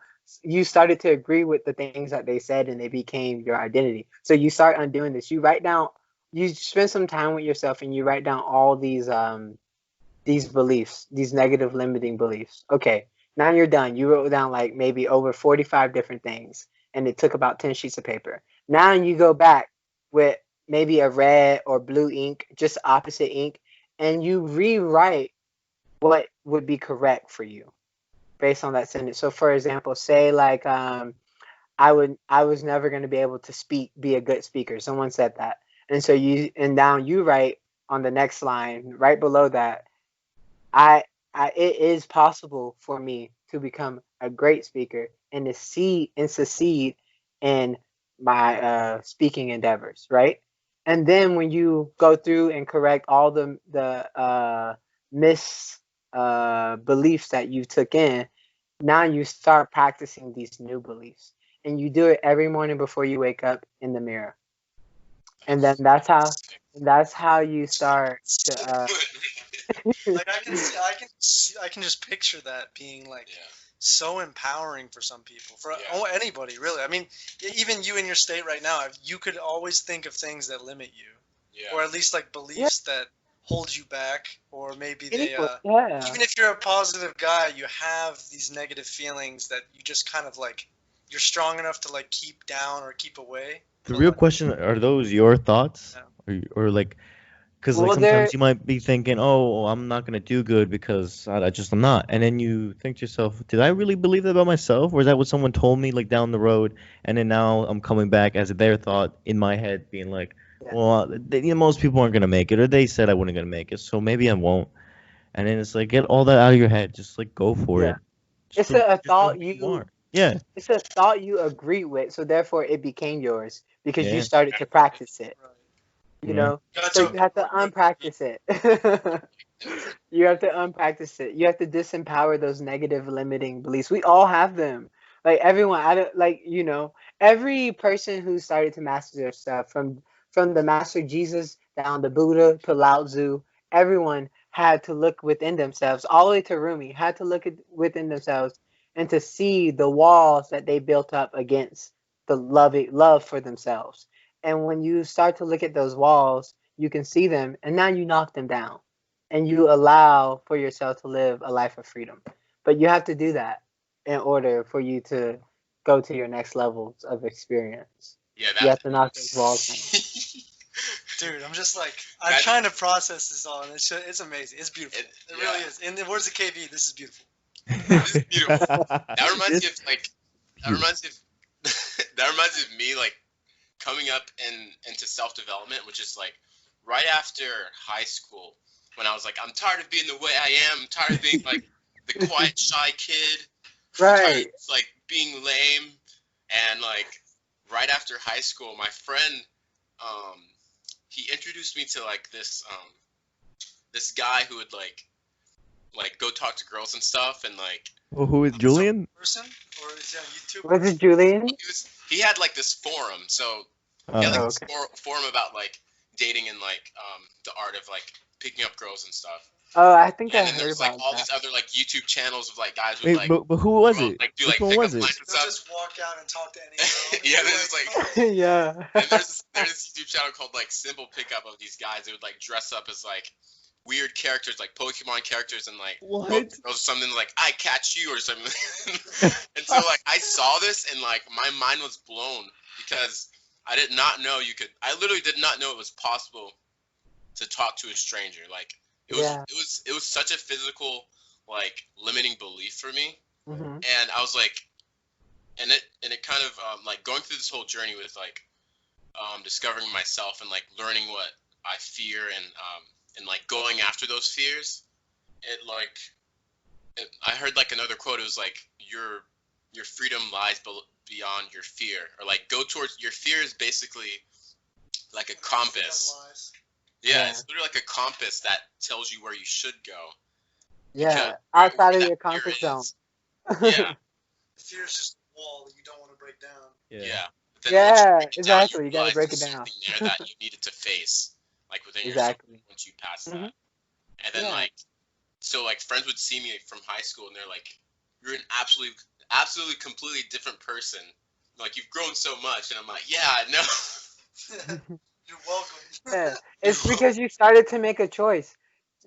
started to agree with the things that they said and they became your identity. So you start undoing this. You write down, you spend some time with yourself and you write down all these beliefs, these negative limiting beliefs. Okay, now you're done. You wrote down like maybe over 45 different things and it took about 10 sheets of paper. Now you go back with maybe a red or blue ink, just opposite ink, and you rewrite what would be correct for you based on that sentence. So for example, say like I was never going to be able to be a good speaker. Someone said that. And so now you write on the next line right below that, I it is possible for me to become a great speaker and to succeed in my speaking endeavors, right? And then when you go through and correct all the mis beliefs that you took in, now you start practicing these new beliefs, and you do it every morning before you wake up in the mirror, and then that's how you start to Like I can just picture that being like so empowering for some people, for anybody really. I mean, even you in your state right now, you could always think of things that limit you, or at least like beliefs that hold you back, or maybe they even if you're a positive guy, you have these negative feelings that you just kind of like you're strong enough to like keep down or keep away. The real question, are those your thoughts? Or like, because like sometimes you might be thinking, oh, I'm not gonna do good because I'm not, and then you think to yourself, did I really believe that about myself, or is that what someone told me like down the road, and then now I'm coming back as their thought in my head, being like, well, most people aren't gonna make it, or they said I wasn't gonna make it, so maybe I won't, and then it's like, get all that out of your head, just like go for it. It's a thought it's a thought you agree with, so therefore it became yours because you started to practice it. You know, so you have to unpractice it. You have to unpractice it. You have to disempower those negative limiting beliefs. We all have them. Like everyone, I don't like every person who started to master their stuff, from the master Jesus down to Buddha to Lao Tzu, everyone had to look within themselves, all the way to Rumi, had to look within themselves and to see the walls that they built up against the love for themselves. And when you start to look at those walls, you can see them, and now you knock them down, and you allow for yourself to live a life of freedom. But you have to do that in order for you to go to your next levels of experience. You have to knock those walls down. Dude, I'm just like, I'm trying to process this all, and it's amazing. It's beautiful. It really is. In the words of KB, this is beautiful. This is beautiful. That reminds me of me like coming up into self-development, which is like right after high school, when I was like, I'm tired of being the way I am. I'm tired of being like the quiet, shy kid. Right. Like being lame. And like right after high school, my friend, he introduced me to like this guy who would like go talk to girls and stuff, and like. Well, who is Julian? Person, or is that YouTube? Was it Julian? He had like this forum, so he had like this forum about like dating and like the art of like picking up girls and stuff. Oh, I think I heard about that. And then there's like all these other like YouTube channels of like guys with like. But who was it? Like do Which like one was pickup it? lines and stuff. Just walk out and talk to any girl. Yeah, there's like. Yeah. And there's this YouTube channel called like Simple Pickup of these guys that would like dress up as like weird characters, like Pokemon characters, and like or something like I catch you or something. And so like I saw this and like my mind was blown because I did not know I literally did not know it was possible to talk to a stranger. Like it was such a physical like limiting belief for me. Mm-hmm. And I was like, and it kind of like going through this whole journey with like discovering myself and like learning what I fear and like going after those fears. I heard like another quote. It was like your freedom lies beyond your fear, or like go towards your fear is basically like a compass. Yeah, it's literally like a compass that tells you where you should go. Yeah, outside of your comfort zone. Yeah. Fear is just a wall that you don't want to break down. Yeah. Yeah, exactly. You gotta break it down. There that you needed to face, like within yourself once you pass that, and then like So like friends would see me from high school and they're like, "You're an absolutely completely different person. Like you've grown so much." And I'm like, "Yeah, I know." You're welcome. Yeah, it's because you started to make a choice.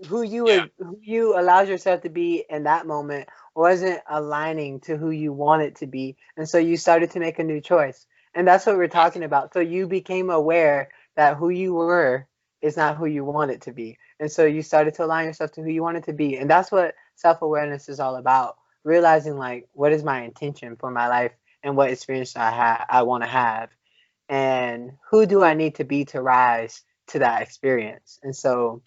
Who you allowed yourself to be in that moment wasn't aligning to who you wanted to be, and so you started to make a new choice. And that's what we're talking about. So you became aware that who you were is not who you wanted to be, and so you started to align yourself to who you wanted to be. And that's what self-awareness is all about. Realizing like what is my intention for my life and what experience I want to have, and who do I need to be to rise to that experience. And so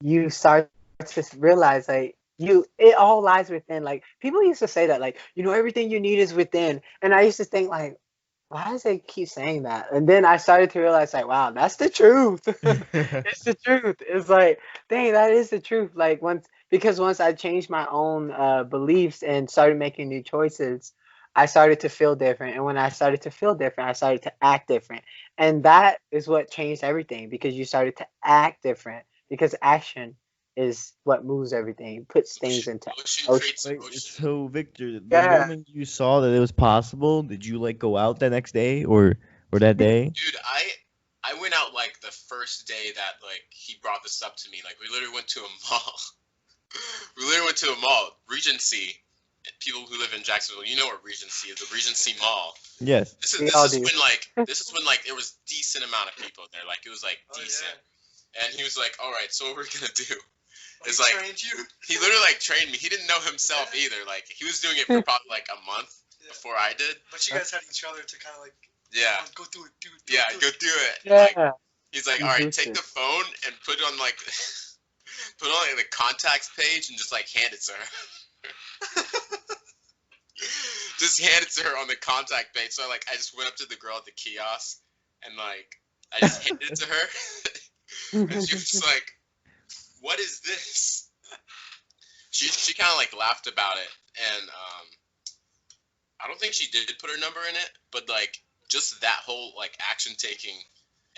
you start to realize like it all lies within. Like people used to say that like everything you need is within, and I used to think like why does they keep saying that? And then I started to realize like wow, that's the truth. It's the truth. It's like dang, that is the truth. Like once I changed my own beliefs and started making new choices, I started to feel different. And when I started to feel different, I started to act different. And that is what changed everything, because you started to act different, because action is what moves everything, puts things into motion. Wait, so Victor, the Yeah. moment you saw that it was possible, did you like go out that next day or that day? Dude, I went out like the first day that like he brought this up to me. Like we literally went to a mall. We literally went to a mall, Regency. People who live in Jacksonville, you know what Regency is, the Regency Mall. Yes. This is when like there was decent amount of people there. Like it was like decent. Yeah. And he was like, "All right, so what we're gonna do is like he literally like trained me. He didn't know himself either. Like he was doing it for probably like a month before I did. But you guys had each other to kind of like go do it, dude. Go do it. Yeah. Like, he's like, "All right, take the phone and put it on like put it on like the contacts page and just like hand it to her." Just hand it to her on the contact page. So like I just went up to the girl at the kiosk and like I just handed it to her. And she was just like, "What is this?" She kind of like laughed about it, and I don't think she did put her number in it, but like just that whole like action taking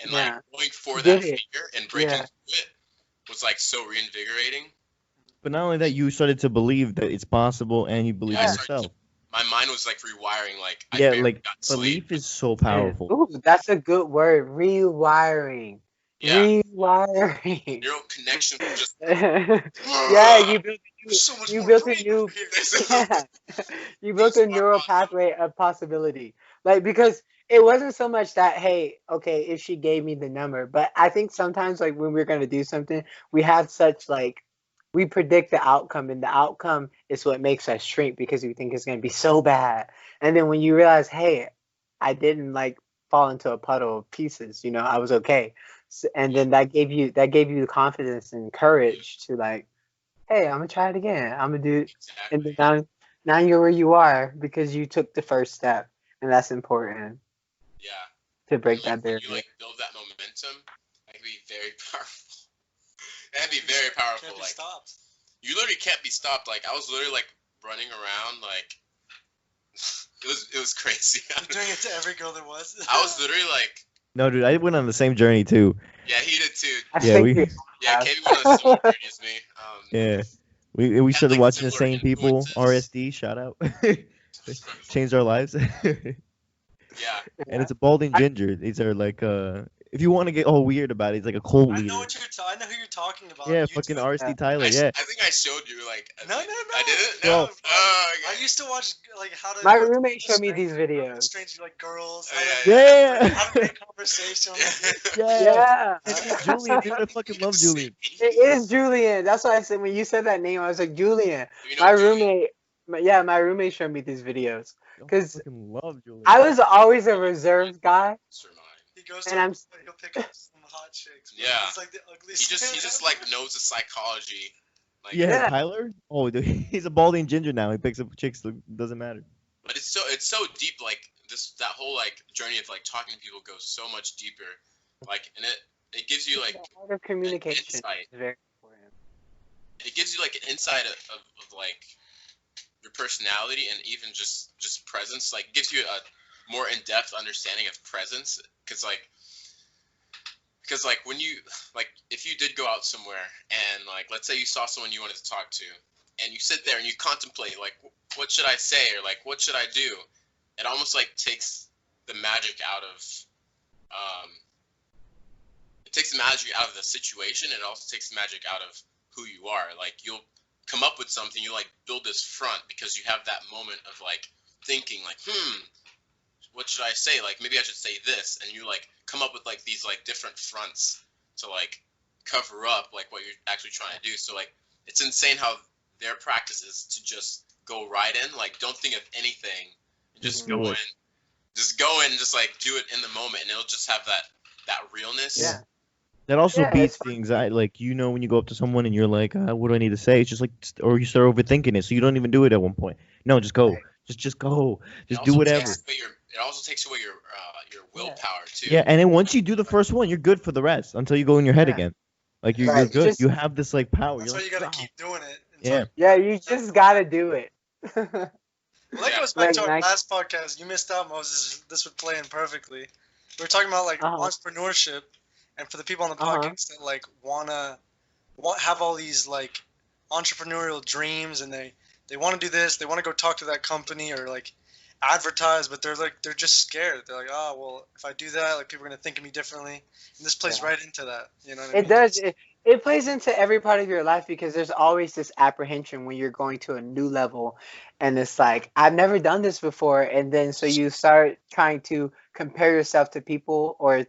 and like going for that figure and breaking through it was like so reinvigorating. But not only that, you started to believe that it's possible, and you believe in yourself. My mind was like rewiring. Like belief is so powerful. Ooh, that's a good word. Rewiring. Yeah. Rewiring. Neural connection was just. Yeah, you built a new. Yeah, you built a neural pathway of possibility. Like because it wasn't so much that hey, okay, if she gave me the number, but I think sometimes like when we're gonna do something, we have such like. We predict the outcome, and the outcome is what makes us shrink because we think it's going to be so bad. And then when you realize, hey, I didn't like fall into a puddle of pieces, I was okay. So, and then that gave you the confidence and courage to like, hey, I'm gonna try it again. I'm gonna do it. And then now you're where you are because you took the first step, and that's important. Yeah. To break that barrier. You like build that momentum, that can be very powerful. That'd be very powerful. Can't be like stopped. You literally can't be stopped. Like I was literally like running around like it was crazy. Doing it to every girl there was. I was literally like. No, dude, I went on the same journey too. Yeah, he did too. KB went on the same journey as me. Yeah, we started watching the same people. RSD, shout out. Changed our lives. Yeah. And it's a balding ginger. These are like if you want to get all weird about it, it's like a cold leader. I know who you're talking about. Yeah, fucking RSD Tyler. Yeah. I think I showed you like. No. I didn't. No. Okay. I used to watch like how to. My roommate showed me these videos. Strange like girls. Yeah. How to make conversation. Yeah. Julian, dude, I fucking love Julian. It is Julian. That's why I said when you said that name, I was like Julian. My roommate showed me these videos because I was always a reserved guy. He goes and he'll pick up some hot chicks. Yeah. He's like the ugliest. He just like knows the psychology. Like, yeah, Tyler. Oh, dude, he's a balding ginger now. He picks up chicks. So it doesn't matter. But it's so deep. Like that whole like journey of like talking to people goes so much deeper. Like, and it gives you like the art of communication. Is very important. It gives you like an insight of like your personality and even just presence. Like, gives you a more in-depth understanding of presence. Because like because like when you like if you did go out somewhere and like let's say you saw someone you wanted to talk to and you sit there and you contemplate like what should I say or like what should I do, it almost like takes the magic out of the situation, and it also takes the magic out of who you are. Like you'll come up with something, you like build this front because you have that moment of like thinking like what should I say, like maybe I should say this, and you like come up with like these like different fronts to like cover up like what you're actually trying to do. So like it's insane how their practice is to just go right in, like don't think of anything, just go in, just like do it in the moment, and it'll just have that realness. Yeah. That also beats the anxiety. Like, you know, when you go up to someone and you're like, what do I need to say? It's just like, or you start overthinking it, so you don't even do it at one point. No, just go. Right. Just go. Just do whatever. It also takes away your willpower, too. Yeah, and then once you do the first one, you're good for the rest until you go in your head again. Like, you're good. You have this, like, power. That's why you gotta keep doing it. Yeah. You just gotta do it. Well, that goes back to our last podcast. You missed out, Moses. This would play in perfectly. We were talking about, like, entrepreneurship. And for the people on the podcast that like wanna have all these like entrepreneurial dreams, and they want to do this, they want to go talk to that company or like advertise, but they're just scared. They're like, oh well, if I do that, like people are gonna think of me differently. And this plays right into that. You know what I mean? It does. It plays into every part of your life because there's always this apprehension when you're going to a new level, and it's like I've never done this before, and then so you start trying to compare yourself to people or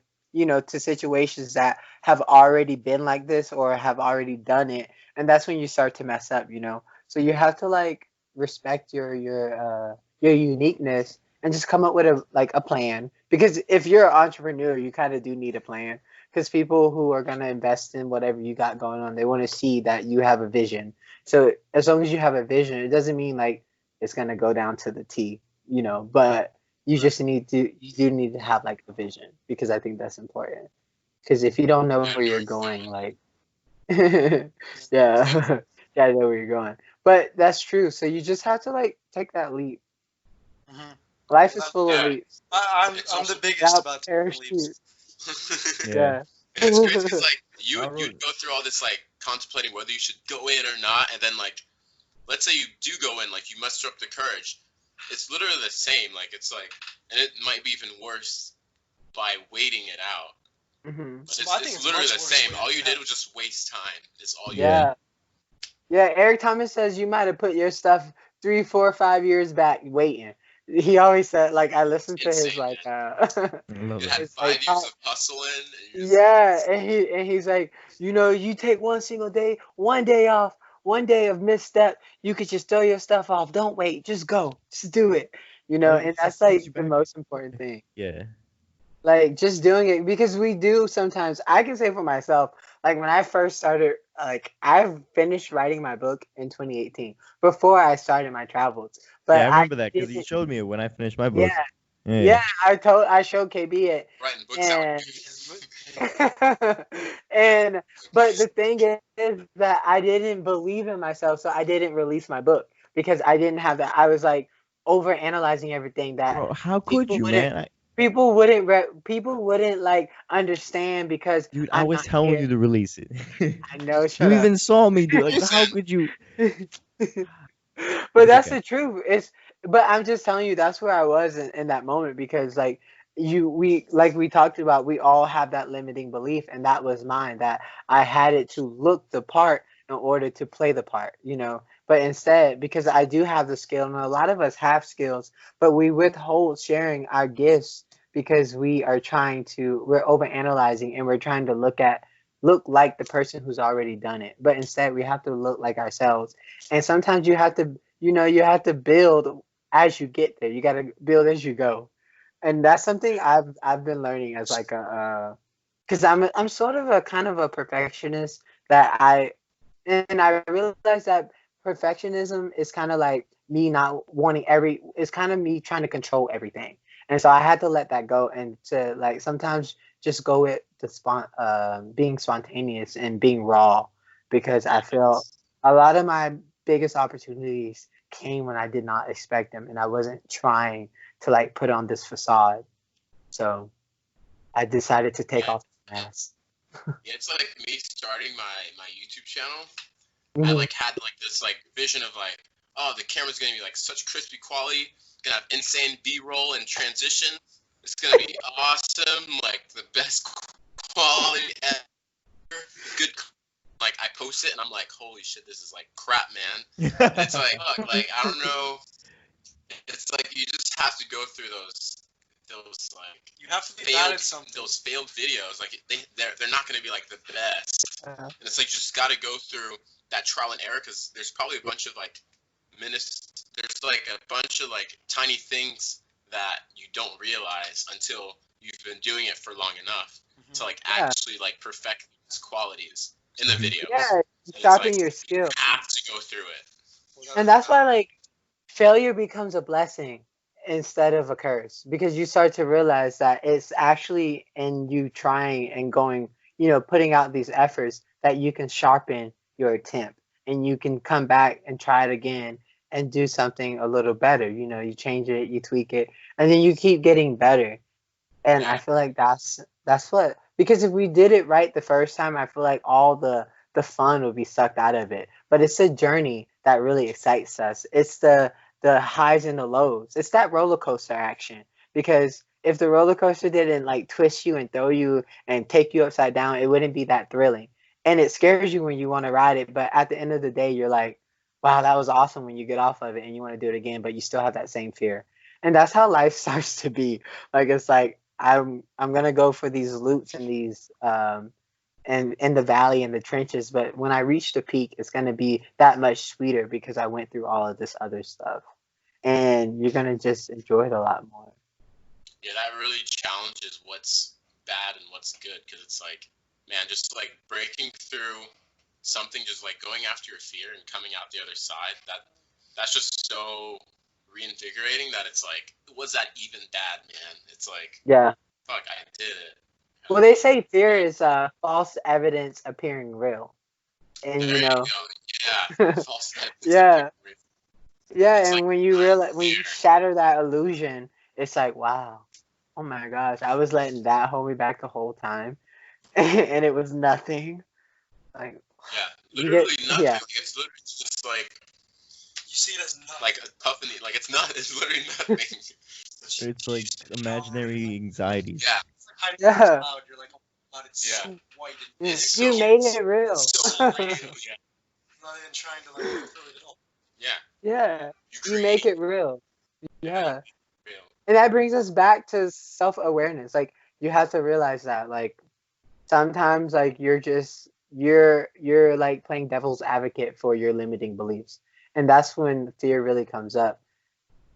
to situations that have already been like this or have already done it, and that's when you start to mess up. So you have to like respect your uniqueness and just come up with a plan, because if you're an entrepreneur, you kind of do need a plan, because people who are going to invest in whatever you got going on, they want to see that you have a vision. So as long as you have a vision, it doesn't mean like it's going to go down to the T, but you do need to have like a vision, because I think that's important. Because if you don't know where you're going, like, you gotta know where you're going. But that's true. So you just have to like take that leap. Mm-hmm. Life is full of leaps. I'm the biggest about taking leaps. Yeah. It's crazy because like you go through all this like contemplating whether you should go in or not, and then like let's say you do go in, like you muster up the courage. It's literally the same. Like it's like, and it might be even worse by waiting it out. Mm-hmm. It's literally the same. All you did was just waste time. It's all you did. Yeah. Eric Thomas says you might have put your stuff 3, 4, 5 years back waiting. He always said, like, I listened to his like. You had 5 years of hustling. And he's like, you take one single day, one day off. One day of misstep, you could just throw your stuff off. Don't wait. Just go. Just do it. And that's like the most important thing. Yeah. Like just doing it, because we do sometimes. I can say for myself, like when I first started, like I finished writing my book in 2018 before I started my travels. But I remember that because you showed me it when I finished my book. Yeah. I showed KB it. Writing books out. But the thing is that I didn't believe in myself, so I didn't release my book because I didn't have that. I was like over analyzing everything. That Bro, how could you, man? People wouldn't like understand because dude, I was telling you to release it. I know. You even saw me do it. Like, how could you? But that's the truth. But I'm just telling you, that's where I was in that moment, because like we talked about, we all have that limiting belief, and that was mine, that I had it to look the part in order to play the part, but instead, because I do have the skill, and a lot of us have skills, but we withhold sharing our gifts because we're overanalyzing, and we're trying to look like the person who's already done it, but instead we have to look like ourselves. And sometimes you have to build as you get there. You got to build as you go. And that's something I've been learning as like because I'm sort of a kind of a perfectionist, and I realize that perfectionism is kind of like me not wanting it's kind of me trying to control everything. And so I had to let that go, and to like sometimes just go with the being spontaneous and being raw, because I feel a lot of my biggest opportunities came when I did not expect them, and I wasn't trying to like put on this facade. So I decided to take off the mask. Yeah, it's like me starting my YouTube channel. Mm-hmm. I like had like this like vision of like, oh, the camera's gonna be like such crispy quality, gonna have insane B-roll and transition. It's gonna be awesome, like the best quality ever. Good. Like I post it and I'm like, holy shit, this is like crap, man. And it's like, fuck, like I don't know. It's like you just have to go through those like You have to be bad at something. Those failed videos. Like they're not gonna be like the best. And it's like you just got to go through that trial and error because there's probably a bunch of like there's like a bunch of like tiny things that you don't realize until you've been doing it for long enough to like actually like perfect these qualities in the videos. Yeah, sharpen your skill. You have to go through it. And that's why like failure becomes a blessing instead of a curse, because you start to realize that it's actually in you trying and going, putting out these efforts that you can sharpen your attempt and you can come back and try it again and do something a little better. You change it, you tweak it, and then you keep getting better. And I feel like that's what, because if we did it right the first time, I feel like all the fun would be sucked out of it. But it's a journey that really excites us. It's the highs and the lows. It's that roller coaster action. Because if the roller coaster didn't like twist you and throw you and take you upside down, it wouldn't be that thrilling. And it scares you when you want to ride it, but at the end of the day, you're like, wow, that was awesome when you get off of it and you want to do it again, but you still have that same fear. And that's how life starts to be. Like, it's like, I'm gonna go for these loops and these and in the valley and the trenches, but when I reach the peak, it's gonna be that much sweeter because I went through all of this other stuff, and you're gonna just enjoy it a lot more. Yeah, that really challenges what's bad and what's good, because it's like, man, just like breaking through something, just like going after your fear and coming out the other side, that's just so reinvigorating that it's like, was that even bad, man? It's like, yeah, fuck, I did it. Well, they say fear is false evidence appearing real, and There you go. Yeah, false evidence yeah, appearing real. yeah, It's and like, when you realize, when you shatter that illusion, it's like, wow, oh my gosh, I was letting that hold me back the whole time, and it was nothing. Like, yeah, literally nothing. Yeah. Like, it's literally just like, You see it as nothing. like a puff in the, like it's not. It's literally nothing. It's like imaginary anxieties. Yeah. It's like hiding Yeah. in a cloud. You're like, oh my god, it's so white. And It's You so- made it real. So real. Yeah. not even trying to like fulfill it at all. Yeah. Yeah, you create make it real. Yeah. real. And that brings us back to self-awareness. Like, you have to realize that, like, sometimes, like, you're like playing devil's advocate for your limiting beliefs. And that's when fear really comes up.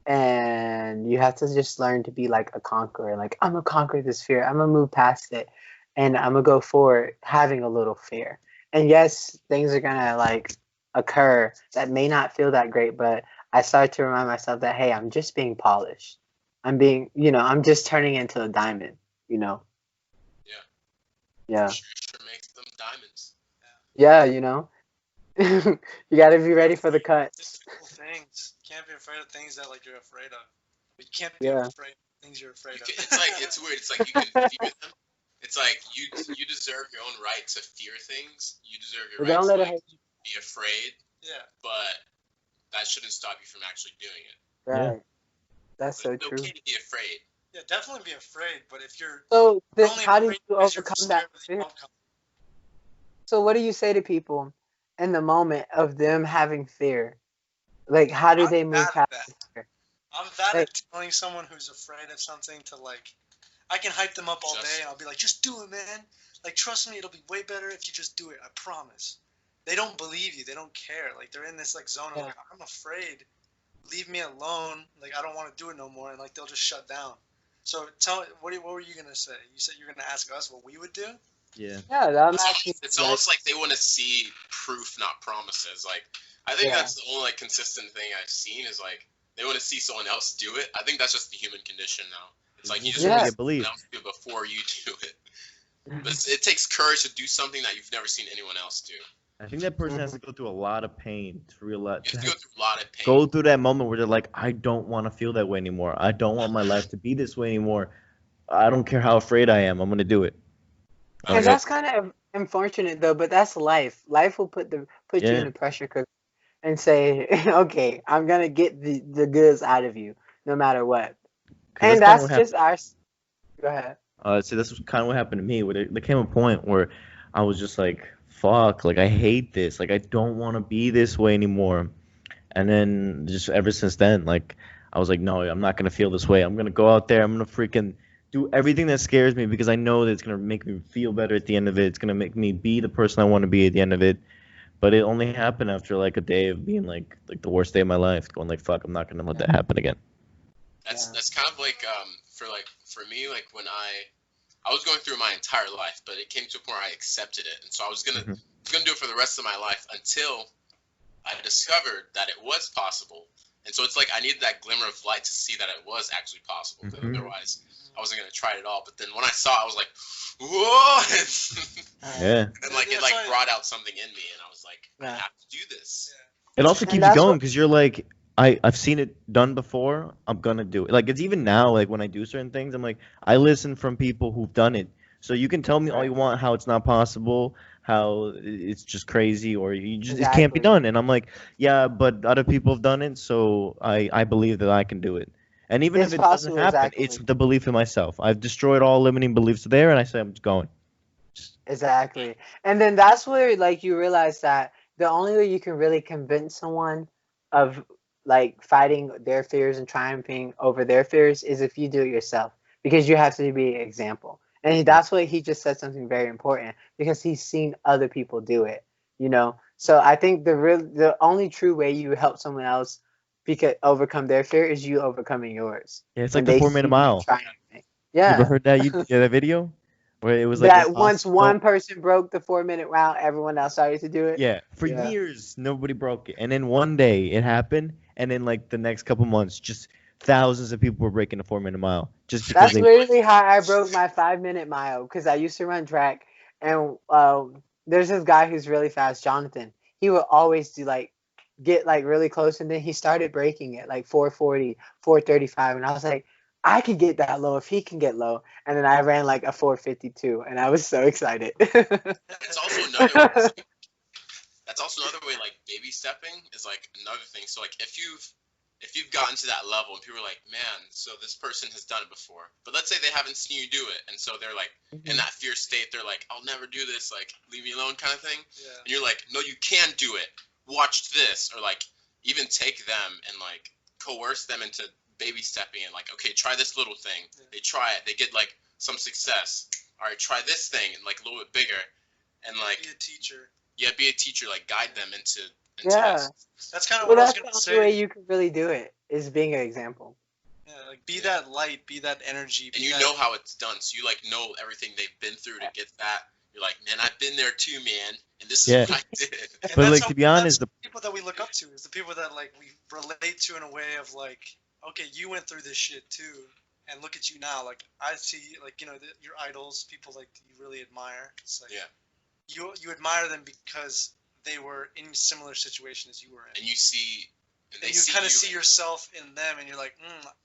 And you have to just learn to be like a conqueror. Like, I'm gonna conquer this fear. I'm gonna move past it. And I'm gonna go forward having a little fear. And yes, things are gonna like occur that may not feel that great, but I start to remind myself that, hey, I'm just being polished. I'm just turning into a diamond, Yeah. Yeah. Sure makes them diamonds. Yeah, you gotta be ready for the cuts. Just simple things. You can't be afraid of things that like you're afraid of. But you can't be Yeah. afraid of things you're afraid of. It's like, it's weird. It's like you can fear them. It's like you deserve your own right to fear things. You deserve your But right don't to let it like, hurt be afraid, Yeah. but that shouldn't stop you from actually doing it. you. Right. That's so It's true. okay to be afraid. Yeah, definitely be afraid. But if you're So then only how do afraid you because you're overcome scared that of the fear? outcome. So what do you say to people in the moment of them having fear? Like, how do I'm they move bad at past that. the fear? I'm bad Like- at telling someone who's afraid of something to like. I can hype them up all Just- day, and I'll be like, "Just do it, man. Like, trust me, it'll be way better if you just do it. I promise." They don't believe you. They don't care. Like, they're in this like zone of Yeah. like, "I'm afraid. Leave me alone. Like, I don't want to do it no more." And like, they'll just shut down. So tell me, what were you gonna say? You said you're gonna ask us what we would do. Yeah. Yeah, I'm It's, asking. it's almost like they want to see proof, not promises. Like, I think Yeah. that's the only like consistent thing I've seen is like they want to see someone else do it. I think that's just the human condition now. It's like you just Yeah. want to get see believed. someone else do it before you do it. But it takes courage to do something that you've never seen anyone else do. I think that person has to go through a lot of pain to realize. You have to go through a lot of pain. Go through that moment where they're like, I don't want to feel that way anymore. I don't want my life to be this way anymore. I don't care how afraid I am. I'm gonna do it. And that's kind of unfortunate though, but that's life. Life will put you in the pressure cooker and say, okay, I'm gonna get the goods out of you no matter what. And that's just our. Go ahead. So this was kind of what happened to me. Where there came a point where I was just like, "Fuck! Like I hate this. Like I don't want to be this way anymore." And then just ever since then, like I was like, "No, I'm not gonna feel this way. I'm gonna go out there. I'm gonna freaking do everything that scares me because I know that it's gonna make me feel better at the end of it. It's gonna make me be the person I want to be at the end of it." But it only happened after like a day of being like the worst day of my life, going like, "Fuck! I'm not gonna let that happen again." That's kind of like for me, like when I was going through my entire life, but it came to a point where I accepted it, and so I was gonna do it for the rest of my life until I discovered that it was possible. And so it's like I needed that glimmer of light to see that it was actually possible. Mm-hmm. Otherwise, I wasn't gonna try it at all. But then when I saw it, I was like, "Whoa!" Yeah. And like it like brought out something in me, and I was like, "I have to do this." It also keeps you going because you're like, I've seen it done before. I'm gonna do it. Like it's even now, like when I do certain things, I'm like, I listen from people who've done it. So you can tell me all you want how it's not possible, how it's just crazy, or you just it can't be done. And I'm like, yeah, but other people have done it, so I believe that I can do it. And even if it doesn't happen, it's the belief in myself. I've destroyed all limiting beliefs there, and I say I'm just going. Exactly. And then that's where like you realize that the only way you can really convince someone of like fighting their fears and triumphing over their fears is if you do it yourself, because you have to be an example. And that's what he just said, something very important, because he's seen other people do it, you know. So I think the only true way you help someone else overcome their fear is you overcoming yours. Yeah, it's like the 4-minute mile. Yeah. You ever heard that? That video where it was that like once one person broke the 4-minute route, everyone else started to do it. Yeah, for years nobody broke it, and then one day it happened, and then like the next couple months, just thousands of people were breaking the 4-minute mile. Just because that's literally how I broke my 5-minute mile, because I used to run track, and there's this guy who's really fast, Jonathan. He would always do get really close, and then he started breaking it like 4:40, 4:35, and I was like, I can get that low if he can get low. And then I ran like a 4:52, and I was so excited. That's also another way, like baby stepping is like another thing. So like if you've gotten to that level and people are like, man, so this person has done it before, but let's say they haven't seen you do it, and so they're like in that fear state, they're like, I'll never do this, like leave me alone kind of thing. Yeah. And you're like, no, you can do it. Watch this, or like even take them and like coerce them into baby stepping and like, okay, try this little thing. Yeah. They try it, they get like some success. All right, try this thing and like a little bit bigger, and like be a teacher. Yeah, be a teacher, like guide them into this. That's kind of what I was gonna say. That's the way you can really do it, is being an example. Yeah, like be that light, be that energy. And you know how it's done, so you like know everything they've been through to get that. You're like, man, I've been there too, man, and this is what I did. But like to be honest, the people that we look up to is the people that like we relate to in a way of like, okay, you went through this shit too, and look at you now. Like I see, like your idols, people like you really admire. It's like you admire them because they were in a similar situation as you were in, and you see, and you kind of see yourself in them, and you're like,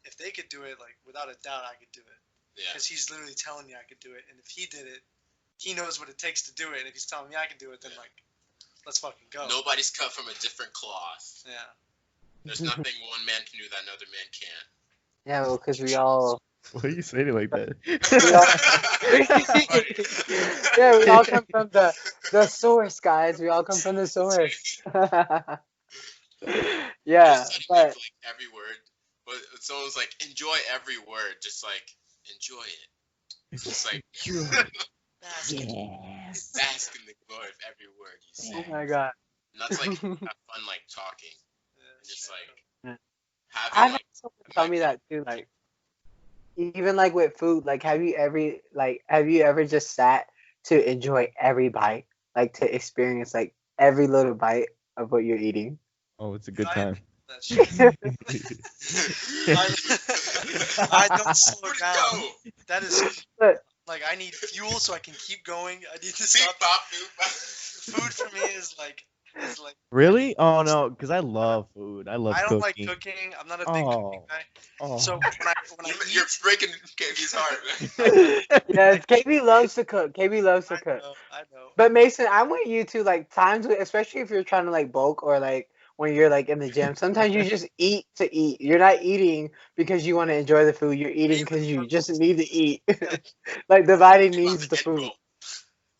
if they could do it, like without a doubt, I could do it. Yeah. Because he's literally telling me I could do it, and if he did it, he knows what it takes to do it, and if he's telling me I can do it, then like, let's fucking go. Nobody's cut from a different cloth. Yeah. There's nothing one man can do that another man can't. Yeah, well, because we all. Why are you saying it like that? Yeah, we all come from the source, guys. We all come from the source. Yeah, but like every word. But someone's like, enjoy every word. Just like enjoy it. It's just like bask in the glory of every word you say. Oh my god. And that's like have fun, like talking, and just like having. I've had someone tell me that too, like. Even like with food, like have you ever just sat to enjoy every bite, like to experience like every little bite of what you're eating? Oh, it's a good time. I don't slow down. That is like I need fuel so I can keep going. I need to stop. Food for me is like It's like, Really? Oh no, because I love food. I love I don't cooking. like cooking. I'm not a big cooking guy. Oh. So when I You're eat, breaking KB's heart, man. Yeah, KB loves to cook. KB loves to cook. I know. But Mason, I'm with you too. Like times, especially if you're trying to like bulk or like when you're like in the gym, sometimes you just eat to eat. You're not eating because you want to enjoy the food. You're eating because you just need to eat. Like the body needs the food.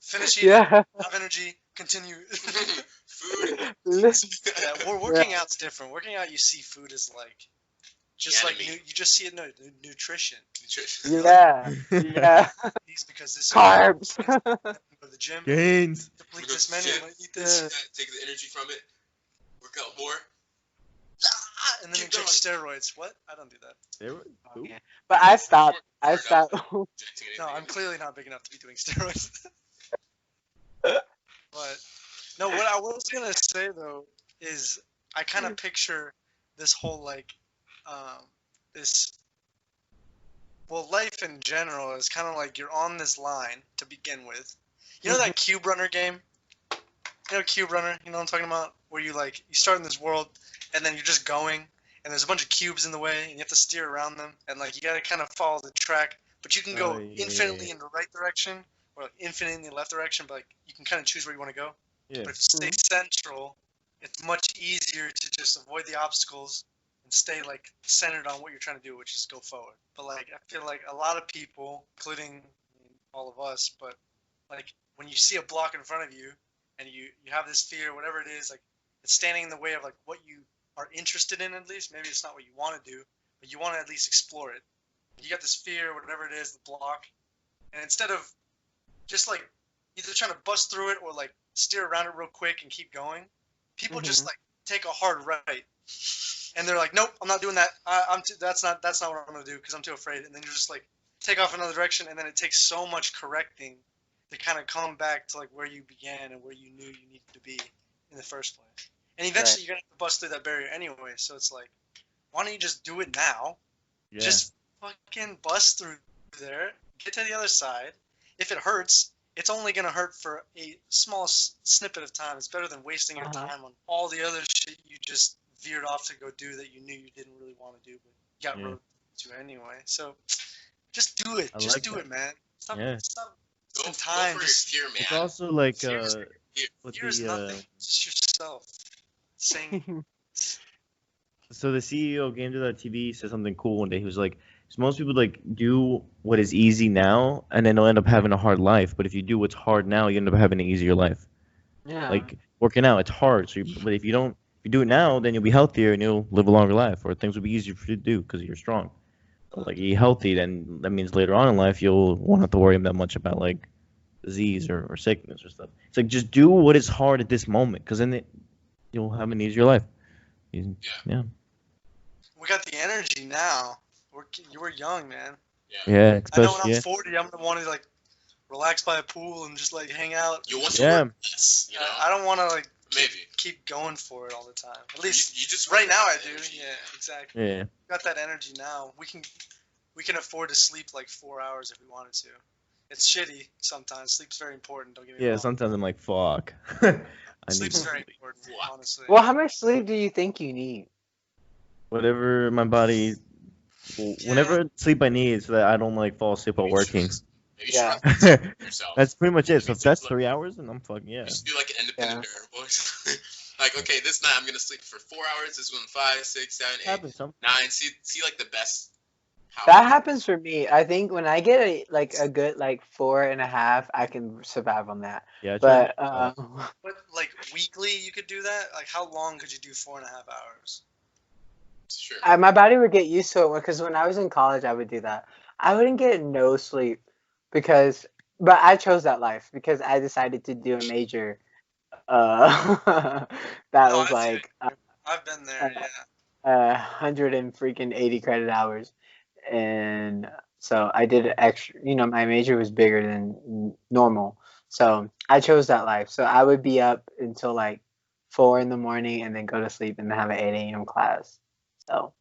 Finish eating. Yeah. Have energy. Continue. Food. Yeah, working out's different. Working out, you see food as like just like you just see it. No, nutrition. Yeah. Yeah. Because this Carbs. Go to the gym. Gains. Deplete this many. I'm gonna eat this. Take the energy from it. Work out more. And then inject steroids. What? I don't do that. Okay. But I stopped. No, I'm clearly not big enough to be doing steroids. But no, what I was gonna say though is I kind of picture this whole like this life in general is kind of like you're on this line to begin with. You know that Cube Runner game? You know Cube Runner? You know what I'm talking about? Where you like you start in this world and then you're just going and there's a bunch of cubes in the way and you have to steer around them and like you gotta kind of follow the track, but you can go infinitely in the right direction or like infinitely in the left direction, but like you can kind of choose where you want to go. Yeah. But if you stay central, it's much easier to just avoid the obstacles and stay like centered on what you're trying to do, which is go forward. But like I feel like a lot of people, including all of us, but like when you see a block in front of you and you have this fear, whatever it is, like it's standing in the way of like what you are interested in at least. Maybe it's not what you want to do, but you want to at least explore it. You got this fear, whatever it is, the block, and instead of just like either trying to bust through it or like steer around it real quick and keep going, people just like take a hard right, and they're like, nope, I'm not doing that. That's not what I'm gonna do because I'm too afraid. And then you're just like take off another direction, and then it takes so much correcting to kind of come back to like where you began and where you knew you needed to be in the first place. And eventually you're gonna have to bust through that barrier anyway. So it's like, why don't you just do it now? Yeah. Just fucking bust through there, get to the other side. If it hurts, it's only going to hurt for a small snippet of time. It's better than wasting your time on all the other shit you just veered off to go do that you knew you didn't really want to do, but you got roped to anyway. So just do it. Just do it, man. Stop wasting time. Go for your fear, man. It's also like fear is nothing. It's just yourself saying. So the CEO of Games.TV said something cool one day. He was like, so most people like do what is easy now, and then they'll end up having a hard life. But if you do what's hard now, you end up having an easier life. Yeah. Like working out, it's hard. So, but if you do it now, then you'll be healthier and you'll live a longer life, or things will be easier for you to do because you're strong. But like you're healthy, then that means later on in life you'll won't have to worry that much about like disease or sickness or stuff. It's like just do what is hard at this moment, because then you'll have an easier life. Yeah. We got the energy now. You were young, man. Yeah. I know when I'm 40, I'm gonna want to like relax by a pool and just like hang out. You want to work less, you know? I don't want to like maybe keep going for it all the time. At least you just right now I do. Energy. Yeah, exactly. Yeah. Got that energy now. We can afford to sleep like 4 hours if we wanted to. It's shitty sometimes. Sleep's very important. Don't get me wrong. Yeah. Sometimes I'm like, fuck. Sleep's very important, honestly. Well, how much sleep do you think you need? Whatever my body. Whenever sleep I need, so that I don't like fall asleep while working. Yeah. That's pretty much it. So if that's 3 hours, then I'm fucking Just do like an independent variable. Like, okay, this night I'm gonna sleep for 4 hours. This one 5, 6, 7, 8, 9. See like the best. That happens for me. I think when I get a good 4.5, I can survive on that. Yeah. But like weekly, you could do that. Like, how long could you do 4.5 hours? Sure. My body would get used to it because when I was in college, I would do that. I wouldn't get no sleep but I chose that life because I decided to do a major. That was like I've been there, 180 credit hours, and so I did extra. My major was bigger than normal, so I chose that life. So I would be up until like 4 in the morning and then go to sleep and then have an 8 a.m. class. So.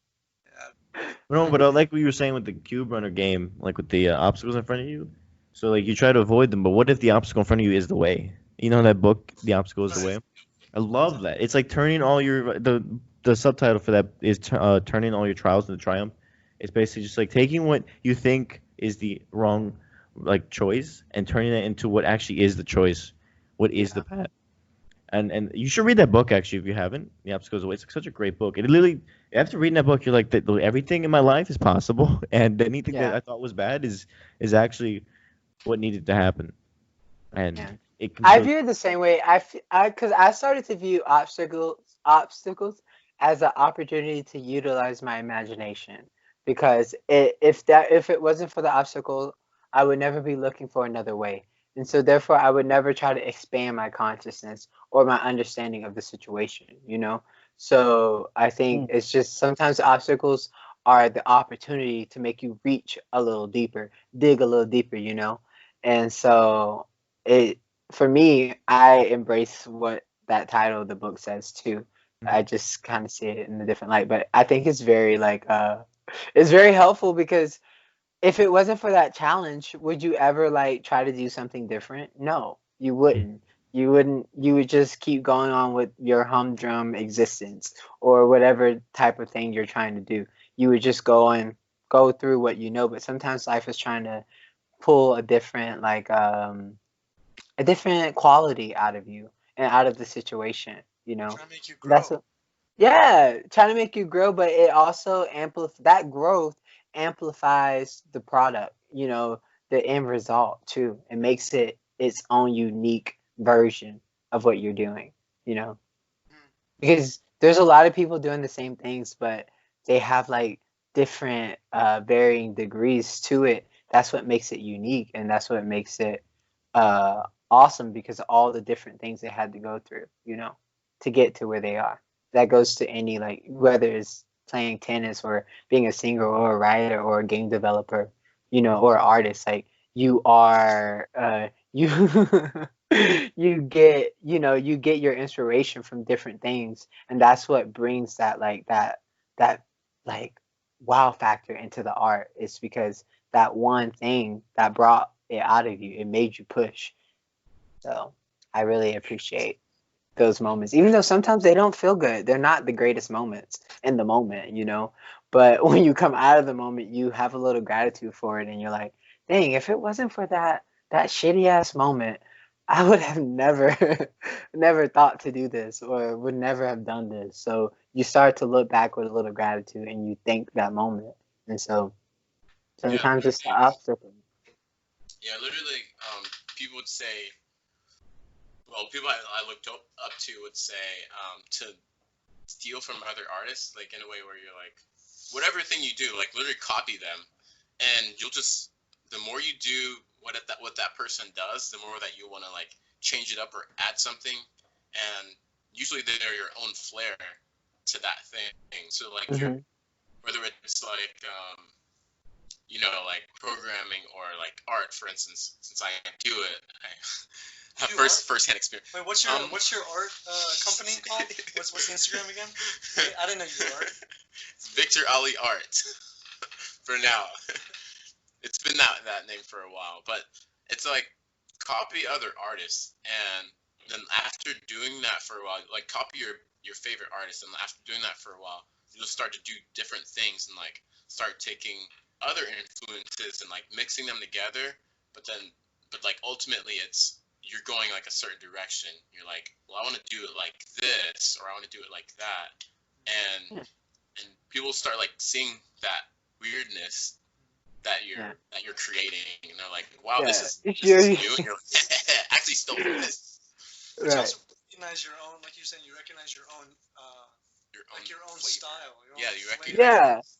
No, but I like what you were saying with the Cube Runner game, like with the obstacles in front of you. So like you try to avoid them, but what if the obstacle in front of you is the way? You know that book, The Obstacle is the Way? I love that. It's like turning all your the subtitle for that is turning all your trials into triumph. It's basically just like taking what you think is the wrong like choice and turning it into what actually is the choice, what is the path. And you should read that book actually if you haven't. The Obstacles Away. It's like such a great book. It literally after reading that book, you're like everything in my life is possible, and anything that I thought was bad is actually what needed to happen. And I view it the same way. Because I started to view obstacles as an opportunity to utilize my imagination. Because if it wasn't for the obstacle, I would never be looking for another way, and so therefore I would never try to expand my consciousness or my understanding of the situation. So I think it's just sometimes obstacles are the opportunity to make you reach a little deeper, dig a little deeper. And so it for me, I embrace what that title of the book says too. I just kind of see it in a different light, but I think it's very it's very helpful because if it wasn't for that challenge, would you ever try to do something different? No, you wouldn't. You wouldn't. You would just keep going on with your humdrum existence or whatever type of thing you're trying to do. You would just go through what you know. But sometimes life is trying to pull a different a different quality out of you and out of the situation. Trying to make you grow. Trying to make you grow, but it also that growth amplifies the product, the end result too. It makes it its own unique version of what you're doing, because there's a lot of people doing the same things, but they have different varying degrees to it. That's what makes it unique, and that's what makes it awesome, because of all the different things they had to go through, to get to where they are. That goes to any whether it's playing tennis or being a singer or a writer or a game developer, or artist. You are you you get your inspiration from different things, and that's what brings that wow factor into the art. It's because that one thing that brought it out of you, it made you push. So I really appreciate those moments, even though sometimes they don't feel good. They're not the greatest moments in the moment, but when you come out of the moment, you have a little gratitude for it, and you're like, dang, if it wasn't for that shitty ass moment, I would have never never thought to do this, or would never have done this. So you start to look back with a little gratitude, and you thank that moment. And so sometimes it's the obstacle. Yeah, literally, people would say, well, people I looked up to would say to steal from other artists, in a way where you're whatever thing you do, literally copy them, and you'll just, the more you do what that person does, the more that you want to change it up or add something, and usually they're your own flair to that thing. So you're, whether it's programming or art, for instance, since I do it, I have first-hand experience. Wait, what's your art company called? What's the Instagram again? I didn't know you were art. It's Victor Ali Art. For now, it's been that name for a while, but it's copy other artists, and then after doing that for a while, copy your favorite artist, and after doing that for a while, you'll start to do different things and start taking other influences and mixing them together, but ultimately you're going a certain direction. You're well, I want to do it like this, or I want to do it like that, and people start seeing that weirdness that you're creating, and they're wow, this is new, and you're actually still doing this. But you also recognize your own, like you said, you recognize your own style. You recognize.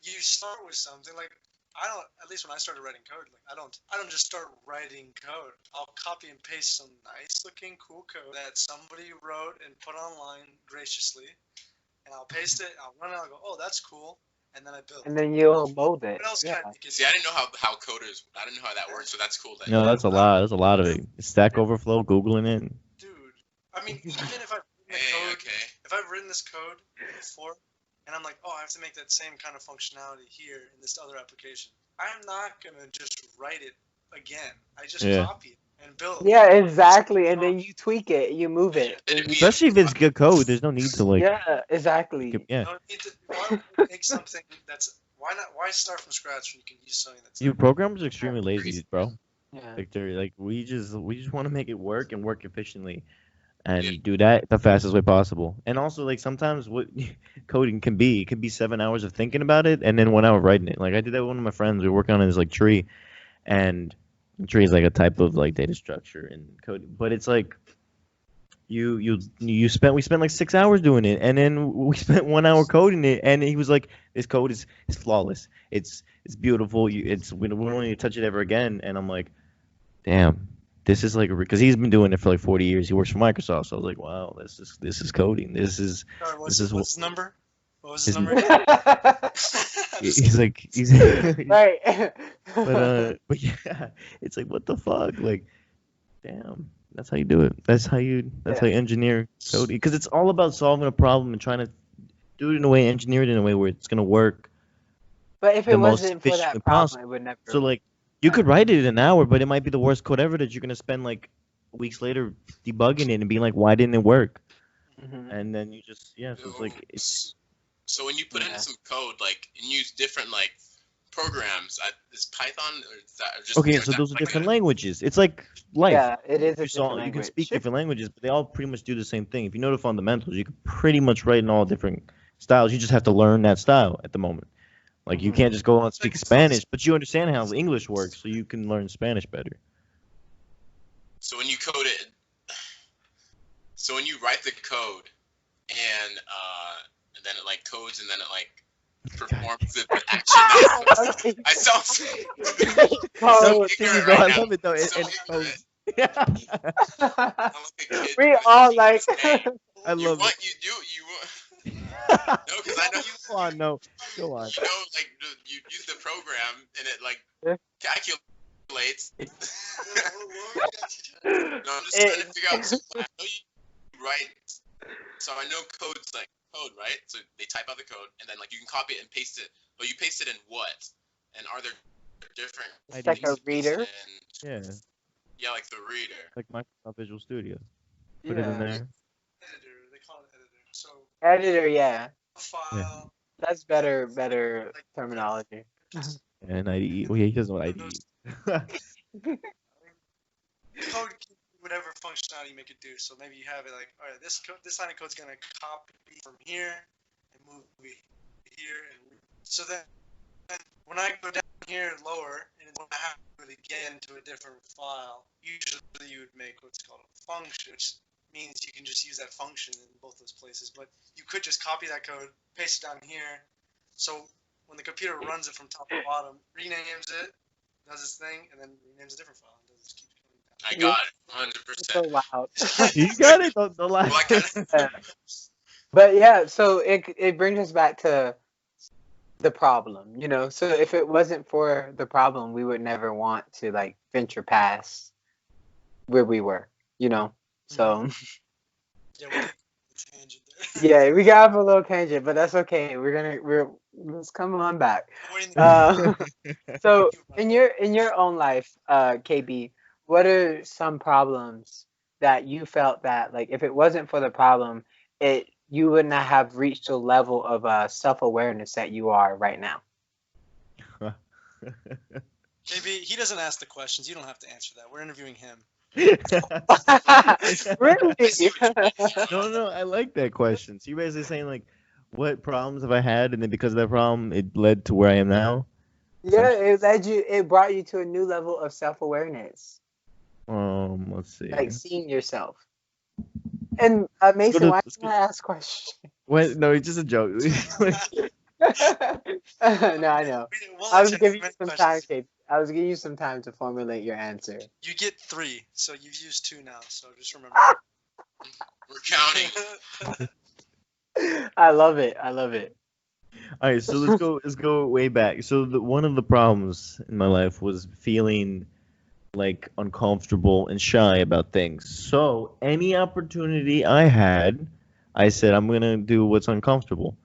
You start with something I don't. At least when I started writing code, I don't just start writing code. I'll copy and paste some nice looking cool code that somebody wrote and put online graciously, and I'll paste it. I'll run it. I'll go, oh, that's cool, and then I build. And then you'll mold it. What else can I make it? See, I didn't know how coders. I didn't know how that works. So that's cool. No, that's a lot. That's a lot of it. Stack Overflow, googling it. Dude, I mean, even if I've written if I've written this code before, and I'm oh, I have to make that same kind of functionality here in this other application, I'm not gonna just write it again. I just copy it. And build. Yeah, exactly. And then you tweak it, you move it. Especially if it's good code, there's no need to like. Yeah, exactly. Yeah. You don't need to, why would you make something that's why start from scratch when you can use something that's You programmers are extremely lazy, bro. Yeah. Like they're like we just want to make it work and work efficiently, and do that the fastest way possible. And also like sometimes what coding can be, it could be 7 hours of thinking about it and then 1 hour writing it. Like I did that with one of my friends. We were working on his like tree, and the tree is like a type of like data structure and code, but it's like we spent like 6 hours doing it, and then we spent 1 hour coding it, and he was like, "This code is flawless. It's beautiful. We don't need to touch it ever again." And I'm like, "Damn, this is like because he's been doing it for like 40 years. He works for Microsoft, so I was like, wow, this is coding. This is what's his number? What was his his number? he's like he's Right. but yeah, it's like what the fuck, like, damn." That's how you do it. That's how you engineer coding. Because it's all about solving a problem and trying to do it in a way, engineer it in a way where it's gonna work. But if it the most wasn't for that efficiently problem, possible. it would never. So like you could write it in an hour, but it might be the worst code ever that you're gonna spend like weeks later debugging it and being like, why didn't it work? And then you just so it's like So when you put in some code, like and use different like programs, is Python or is that just okay? So those are different languages. It's like life. Yeah, it is a different You can language. speak different languages, but they all pretty much do the same thing. If you know the fundamentals, you can pretty much write in all different styles. You just have to learn that style at the moment. Like you can't just go on and speak Spanish, but you understand how English works, so you can learn Spanish better. So when you code it, so when you write the code, and then it like codes, and then it like performs it, but actually I sound so ignorant right now. I love it though. So codes. We all like. I love it. You want no, because I know you. Go on, no. Go on. You know, like you use the program and it like calculates. No, I'm just trying to figure out. So I know you write, so I know code's like code, right? So they type out the code and then like you can copy it and paste it. But you paste it in what? And are there different? It's like a reader. Yeah, like the reader. Like Microsoft Visual Studio. Put it in there. Editor. They call it editor. So Editor, yeah. File. That's better terminology. And IDE. Well, yeah, he doesn't know what IDE is. Code can do whatever functionality you make it do. So maybe you have it like, all right, this line of code's gonna copy from here and move here, and so then when I go down here lower and when I have to really get into a different file, usually you would make what's called a function, which means you can just use that function in both those places. But you could just copy that code, paste it down here. So when the computer runs it from top to bottom, renames it, does its thing, and then renames a different file. And just keeps going down. I got it, 100%. So loud. You got it. The last. But yeah, so it brings us back to the problem, you know. So if it wasn't for the problem, we would never want to like venture past where we were, you know. So yeah, we got off a little tangent, but that's okay. Let's come on back. So in your own life, KB, what are some problems that you felt that like if it wasn't for the problem, you would not have reached a level of self-awareness that you are right now? KB, he doesn't ask the questions. You don't have to answer that. We're interviewing him. Really? No, I like that question. So you're basically saying like, what problems have I had, and then because of that problem, it led to where I am now. Yeah, it brought you to a new level of self-awareness. Let's see. Like seeing yourself. And Mason, why can't I ask questions? What? No, it's just a joke. No, I know. I was giving you some time, Kate. I was giving you some time to formulate your answer. You get 3, so you've used 2 now. So just remember. We're counting. I love it. All right, so let's go way back. So one of the problems in my life was feeling like uncomfortable and shy about things. So any opportunity I had, I said I'm gonna do what's uncomfortable.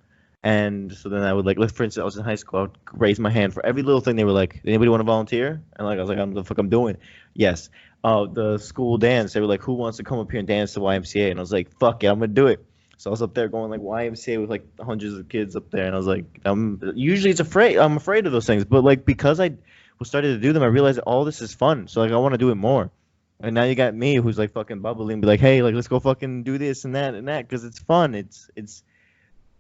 And so then I would like, for instance, I was in high school. I would raise my hand for every little thing. They were like, "Anybody want to volunteer?" And like I was like, "I'm the fuck I'm doing." Yes. The school dance. They were like, "Who wants to come up here and dance to YMCA?" And I was like, "Fuck it, I'm gonna do it." So I was up there going like YMCA with like hundreds of kids up there, and I was like, usually I'm afraid of those things, but like because I was starting to do them, I realized that all this is fun. So like I want to do it more. And now you got me who's like fucking bubbling, be like, "Hey, like let's go fucking do this and that because it's fun." It's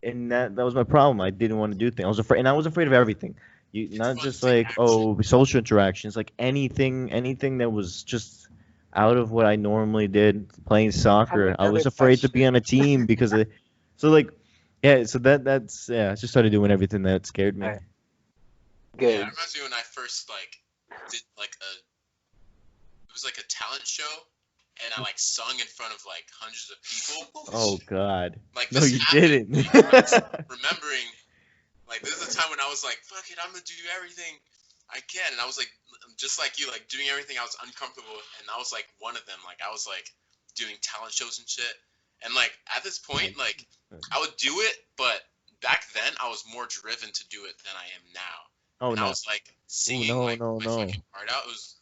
and that was my problem. I didn't want to do things. I was afraid of everything. Not just like social interactions, like anything that was just out of what I normally did. Playing soccer, I was afraid to be on a team because of, so like, yeah. So that's I just started doing everything that scared me. Right. Good. Yeah, it reminds me when I first like did like it was like a talent show. And I like sung in front of like hundreds of people. Oh God! Like No, this you happened. didn't. Remembering, like this is a time when I was like, "Fuck it, I'm gonna do everything I can," and I was like, just like you, like doing everything I was uncomfortable, and I was like one of them. Like I was like doing talent shows and shit, and like at this point, like I would do it, but back then I was more driven to do it than I am now. Oh and no! I was like singing my fucking heart out. It was.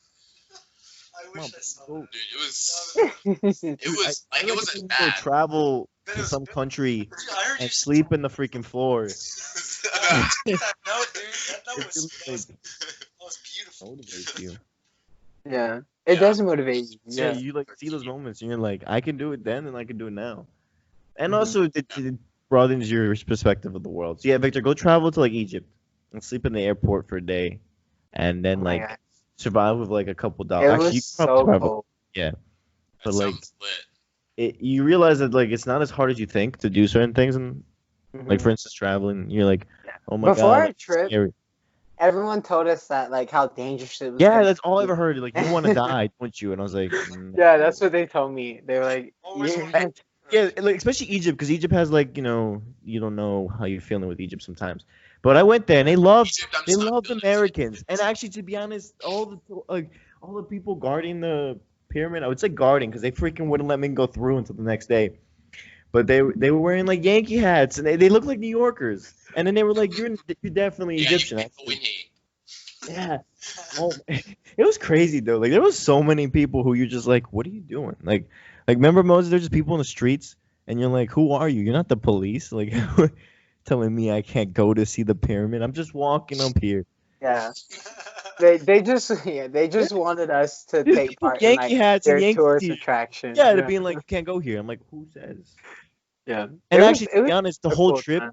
I wish I saw that. Dude, it was like it wasn't bad. Travel That to is- some country Dude, I heard you and say- sleep in the freaking floor. No, dude, that was beautiful. Motivates you. Yeah, it does motivate you. Yeah, Yeah. you like see those moments and you're like, I can do it then and I can do it now. And Mhm. also it broadens your perspective of the world. So yeah, Victor, go travel to like Egypt and sleep in the airport for a day, and then Oh my like God. survive with like a couple It dollars. Actually, you was can probably so survive cool. yeah. That But like sounds lit. you realize that like it's not as hard as you think to do certain things, and like Mhm. for instance traveling, you're like, Yeah. oh my Before God, our that's trip, scary. everyone told us that like how dangerous it was. Yeah, gonna that's all I be. ever heard. Like you want to die, don't you? And I was like, Yeah, that's what they told me. They were like, Always "You're wanted- meant Yeah, like especially Egypt, because Egypt has like you don't know how you're feeling with Egypt sometimes. But I went there and they loved Egypt, I'm just not feeling it. Americans, and actually to be honest, all the people guarding the pyramid, I would say guarding because they freaking wouldn't let me go through until the next day. But they were wearing like Yankee hats and they looked like New Yorkers, and then they were like, you're definitely Yeah, Egyptian. you picked Winnie. Yeah. Oh, it was crazy though. Like there was so many people who you're just like, what are you doing? Like remember Moses? There's just people in the streets, and you're like, who are you? You're not the police. Like telling me I can't go to see the pyramid. I'm just walking up here. Yeah. They just wanted us to These take people, part in Yankey like hats and their Yankee tourist t-shirts. attractions. Yeah, to being like, you can't go here. I'm like, who says? Yeah. And It actually, was- to it be was honest, the a whole cool trip time.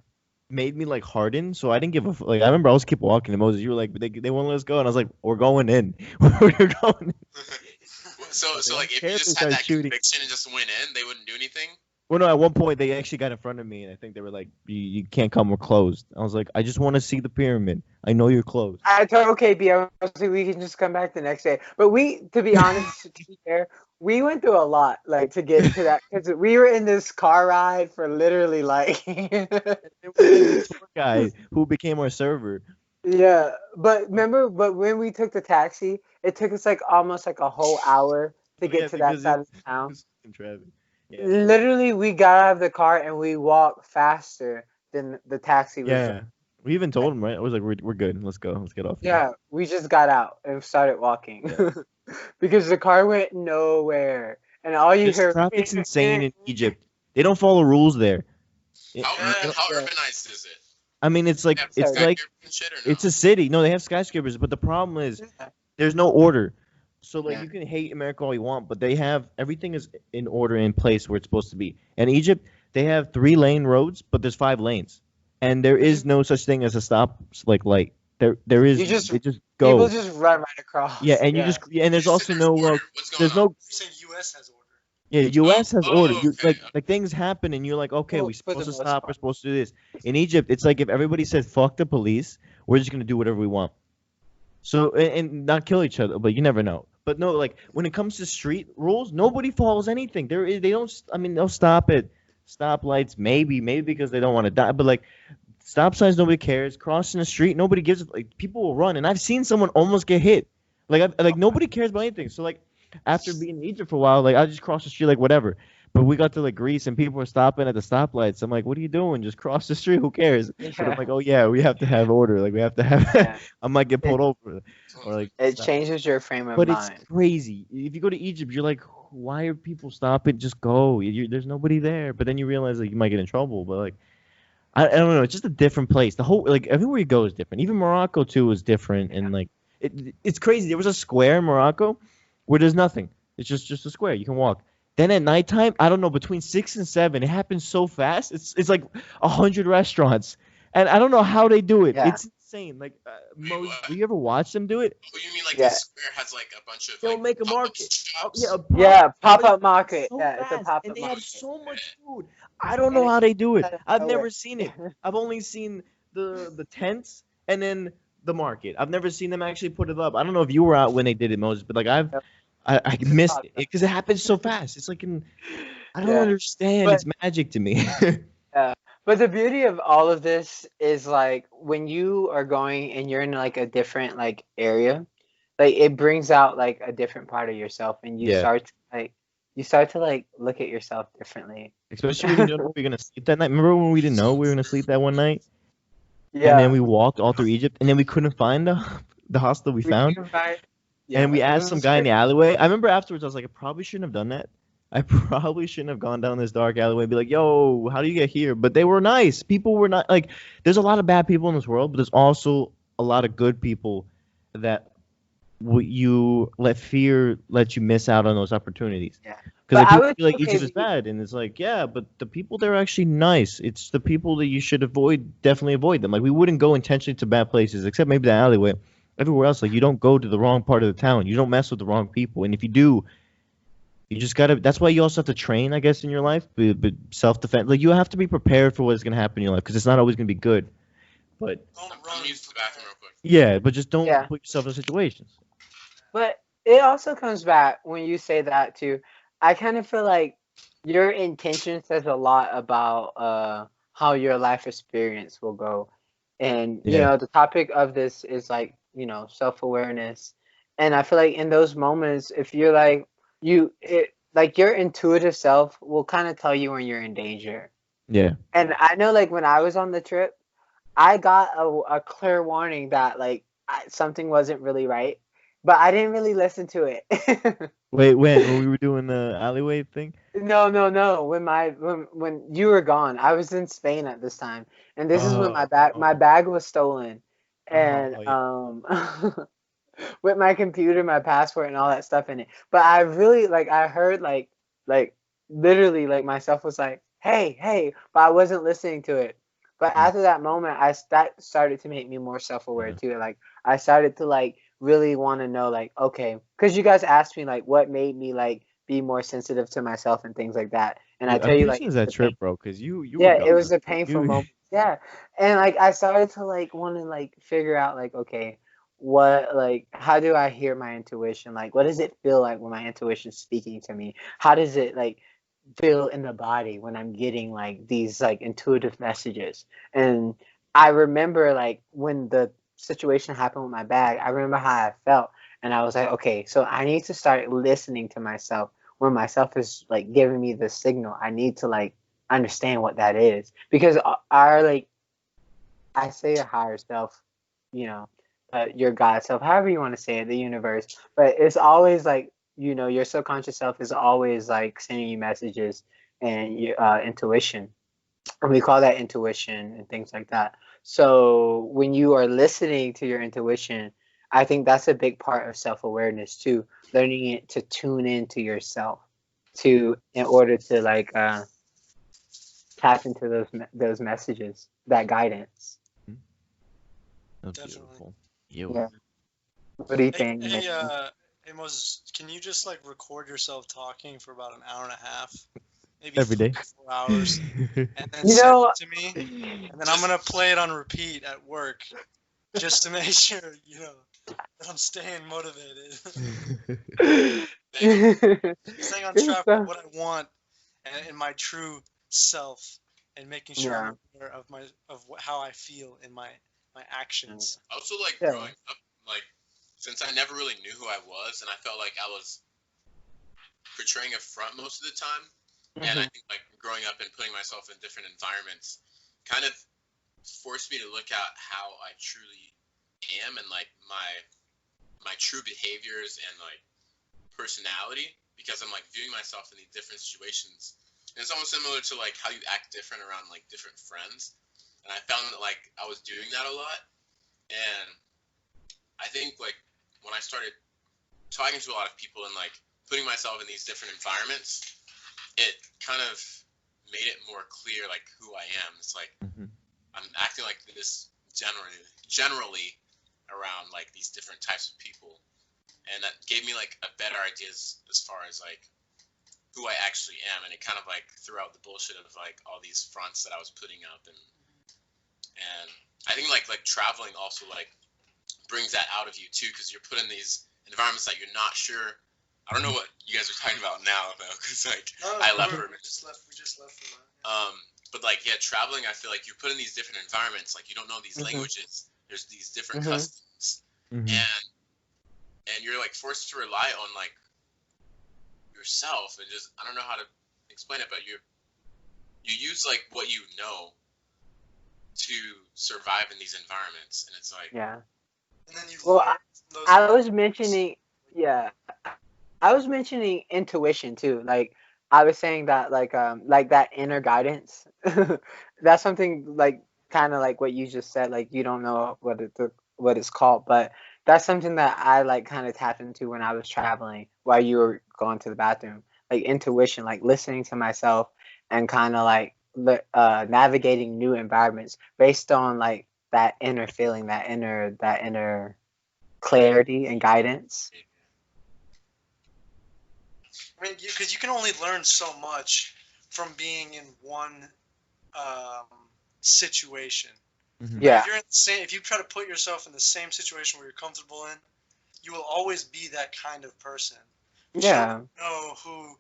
made me like hardened, so I didn't give a like. I remember I was keep walking, and Moses, you were like, they won't let us go, and I was like, we're going in. We're going in. So like if care you if just they had start that shooting. conviction and just went in, they wouldn't do anything. Well, no, at one point they actually got in front of me, and I think they were like, "You can't come. We're closed." I was like, "I just want to see the pyramid. I know you're closed." I told KB, I was like, we can just come back the next day. But to be honest, to be fair, we went through a lot, like, to get to that. Because we were in this car ride for literally, like... It was the tour guy who became our server. Yeah, but when we took the taxi, it took us, like, almost, like, a whole hour to get to that because side it of town. was in traffic. Yeah. Literally, we got out of the car and we walked faster than the taxi was Yeah. driving. We even told him, right? I was like, we're good. Let's go. Let's get off. here." Yeah, we just got out and started walking because the car went nowhere, and all you This hear traffic's insane in Egypt. They don't follow rules there. How Yeah. urbanized is it? I mean, it's like Have it's like skyscrapers and shit or no? it's a city. No, they have skyscrapers, but the problem is there's no order. So like Yeah. you can hate America all you want, but they have everything is in order in place where it's supposed to be. And Egypt, they have 3-lane roads, but there's 5 lanes, and there is no such thing as a stop like light. There is. You just- it just go. people just run right across. Yeah, and you just and there's You also said no order. What's going there's on? no You're saying U.S. has order. yeah U.S. has Oh, order. You okay. like things happen and you're like okay Well, we're for the supposed to most stop. part. We're supposed to do this. In Egypt, it's like if everybody said fuck the police, we're just gonna do whatever we want. So and not kill each other, but you never know. But no, like when it comes to street rules, nobody follows anything. They don't. I mean, they'll stop at stoplights, maybe because they don't want to die. But like stop signs, nobody cares. Crossing the street, nobody gives. Like people will run, and I've seen someone almost get hit. Like nobody cares about anything. So like after being in Egypt for a while, like I just cross the street like whatever. But we got to like Greece and people were stopping at the stoplights. I'm like, what are you doing? Just cross the street. Who cares? But I'm like, oh yeah, we have to have order. Like we have to have. I might get pulled over, or like. It changes your frame of But mind. it's crazy. If you go to Egypt, you're like, why are people stopping? Just go. There's nobody there. But then you realize like you might get in trouble. But like, I don't know. It's just a different place. The whole like everywhere you go is different. Even Morocco too is different. And like, it's crazy. There was a square in Morocco where there's nothing. It's just a square. You can walk. Then at nighttime, I don't know, between 6 and 7, it happens so fast. It's like 100 restaurants, and I don't know how they do it. Yeah. It's insane. Like, do you ever watch them do it? Oh, you mean like the square has like a bunch of They'll like make a market. shops? Pop-up market. So Yeah, it's a fast, pop-up and they market. have so much food. I don't know how they do it. I've never seen it. I've only seen the tents and then the market. I've never seen them actually put it up. I don't know if you were out when they did it, Moses, but like I missed it because it happens so fast. It's like I don't understand. It's magic to me. Yeah. But the beauty of all of this is like when you are going and you're in like a different like area, like it brings out like a different part of yourself, and you start to like look at yourself differently. Especially when you don't know we're gonna sleep that night. Remember when we didn't know we were gonna sleep that one night? Yeah. And then we walked all through Egypt, and then we couldn't find the hostel we found. And we asked some guy in the alleyway. I remember afterwards, I was like, I probably shouldn't have done that. I probably shouldn't have gone down this dark alleyway and be like, yo, how do you get here? But they were nice. People were not like, there's a lot of bad people in this world, but there's also a lot of good people that you let fear let you miss out on those opportunities. Yeah. Because like, people feel like Egypt is bad, and it's like, yeah, but the people there are actually nice. It's the people that you should definitely avoid them. Like, we wouldn't go intentionally to bad places, except maybe the alleyway. Everywhere else, like, you don't go to the wrong part of the town. You don't mess with the wrong people. And if you do, you just gotta. That's why you also have to train, I guess, in your life. But self-defense, like, you have to be prepared for what's gonna happen in your life, because it's not always gonna be good. But I'm used to the bathroom real quick. yeah, but just don't put yourself in situations. But it also comes back when you say that too. I kind of feel like your intention says a lot about how your life experience will go. And you know, the topic of this is like, you know, self-awareness. And I feel like in those moments, if you're like like your intuitive self will kind of tell you when you're in danger. Yeah. And I know, like, when I was on the trip, I got a clear warning that like something wasn't really right, but I didn't really listen to it. Wait, when we were doing the alleyway thing? No. When you were gone, I was in Spain at this time, and this is when my bag was stolen, and with my computer, my passport, and all that stuff in it. But I really I heard like literally like myself was like, hey, but I wasn't listening to it. But after that moment, that started to make me more self-aware too. Like I started to like really want to know like, okay, because you guys asked me like what made me like be more sensitive to myself and things like that. And I tell you like, that trip, bro, because you it was a painful moment. Yeah, and like I started to like want to like figure out like, okay, what like how do I hear my intuition? Like what does it feel like when my intuition is speaking to me? How does it like feel in the body when I'm getting like these like intuitive messages? And I remember like when the situation happened with my bag, I remember how I felt, and I was like, okay, so I need to start listening to myself when myself is like giving me the signal. I need to like understand what that is, because our like I say a higher self, you know, your God self, however you want to say it, the universe, but it's always like, you know, your subconscious self is always like sending you messages, and your intuition, and we call that intuition and things like that. So when you are listening to your intuition, I think that's a big part of self-awareness too, learning it to tune into yourself in order to like tap into those messages, that guidance. That's Definitely. beautiful. Yeah. What do you think? Hey Moses, can you just like record yourself talking for about an hour and a half, maybe every day, 4 hours, and then send it to me, and then I'm gonna play it on repeat at work, just to make sure you know that I'm staying motivated, staying on track with what I want and my true self, and making sure I'm aware of how I feel in my actions. Also, like growing up, like since I never really knew who I was, and I felt like I was portraying a front most of the time, And I think like growing up and putting myself in different environments kind of forced me to look at how I truly am and like my true behaviors and like personality, because I'm like viewing myself in these different situations. And it's almost similar to like how you act different around like different friends. And I found that like I was doing that a lot. And I think like when I started talking to a lot of people and like putting myself in these different environments, it kind of made it more clear like who I am. It's like I'm acting like this generally around like these different types of people, and that gave me like a better idea as far as like who I actually am, and it kind of like threw out the bullshit of like all these fronts that I was putting up, and I think like traveling also like brings that out of you too, because you're put in these environments that you're not sure. I don't know what you guys are talking about now though, because like I left for a minute. We just left for that. But like yeah, traveling, I feel like you're put in these different environments. Like you don't know these languages. There's these different customs, and you're like forced to rely on like yourself, and just I don't know how to explain it, but you use like what you know to survive in these environments, and it's like And then you I was mentioning intuition too. Like I was saying that like that inner guidance. That's something like kind of like what you just said. Like you don't know what it's called, but that's something that I like kind of tapped into when I was traveling while you were going to the bathroom. Like intuition, like listening to myself and kind of like navigating new environments based on like that inner feeling, that inner clarity and guidance. I mean, because you can only learn so much from being in one situation. Yeah. If you're in the same, if you try to put yourself in the same situation where you're comfortable in, you will always be that kind of person. Yeah. You don't know who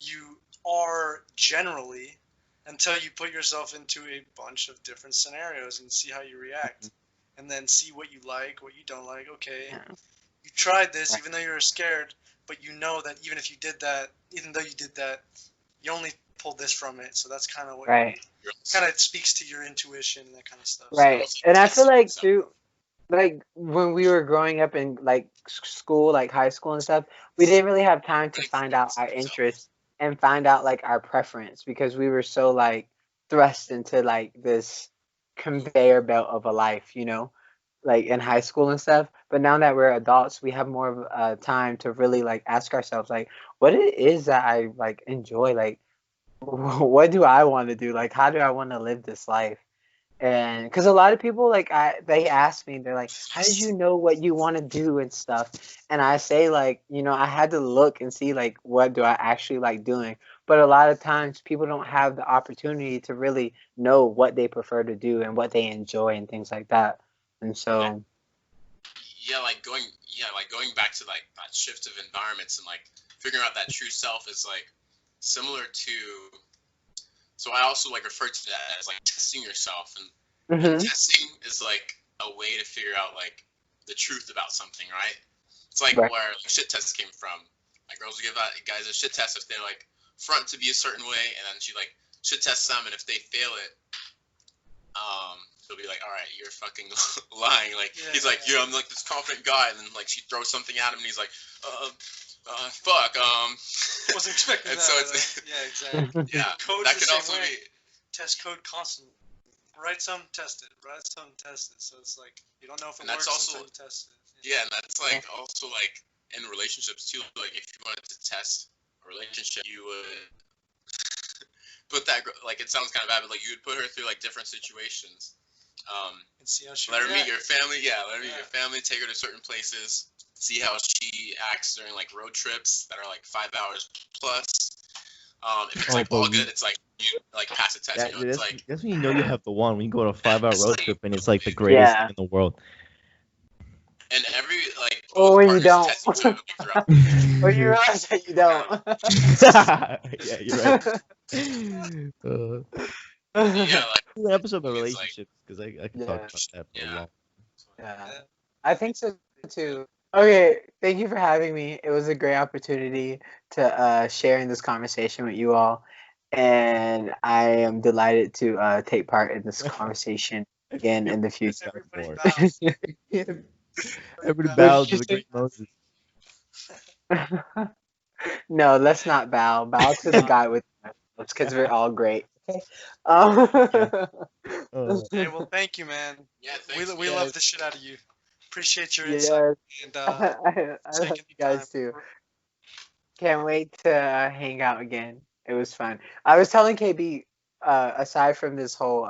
you are generally until you put yourself into a bunch of different scenarios and see how you react, and then see what you like, what you don't like. Okay, you tried this even though you were scared, but you know that even if you did that, even though you did that, you only pulled this from it. So that's kind of what kind of speaks to your intuition and that kind of stuff. Right. So, and I feel like too, like when we were growing up in like school, like high school and stuff, we didn't really have time to find out our interests and find out like our preference because we were so like thrust into like this conveyor belt of a life, you know, like in high school and stuff. But now that we're adults, we have more of time to really like ask ourselves like, what it is that I like enjoy, like what do I want to do, like how do I want to live this life. And because a lot of people like they ask me, they're like, how did you know what you want to do and stuff? And I say like, you know, I had to look and see like what do I actually like doing. But a lot of times people don't have the opportunity to really know what they prefer to do and what they enjoy and things like that. And so like going back to like that shift of environments and like figuring out that true self is like similar to, so I also like refer to that as like testing yourself, and testing is like a way to figure out like the truth about something, right? It's like where like, shit tests came from. Like girls will give guys a shit test if they're like front to be a certain way, and then she like shit tests them, and if they fail it, she'll be like, all right, you're fucking lying. Like he's like, yeah, I'm like this confident guy, and then like she throws something at him, and he's like, fuck, wasn't expecting that. So it's, exactly. Code that could also be test code constantly. Write some, test it. Write some, test it. So it's like you don't know if it works until you test it. Yeah, and that's like also like in relationships too. Like if you wanted to test a relationship, you would put that like it sounds kind of bad, but like you would put her through like different situations. And see how she let her meet your family. Yeah, let her meet your family. Take her to certain places. See how she acts during like road trips that are like 5 hours plus. If it's like all good, it's like you like pass a test. That, you know, it's like that's when you know you have the one. When you go on a 5-hour road trip and it's like the greatest thing in the world. And every like when you don't, or you realize that you don't. Yeah, you're right. Yeah, like an episode of relationships because I can talk about that for a long. Yeah, I think so too. Okay, thank you for having me. It was a great opportunity to share in this conversation with you all. and I am delighted to take part in this conversation again in the future. Everybody bows to the great Moses. No, let's not bow. Bow to the guy with us because we're all great. Okay. Hey, well, thank you, man. Yeah, we love the shit out of you. Appreciate your Yes. insight and I love you guys too. Can't wait to hang out again. It was fun. I was telling KB, aside from this whole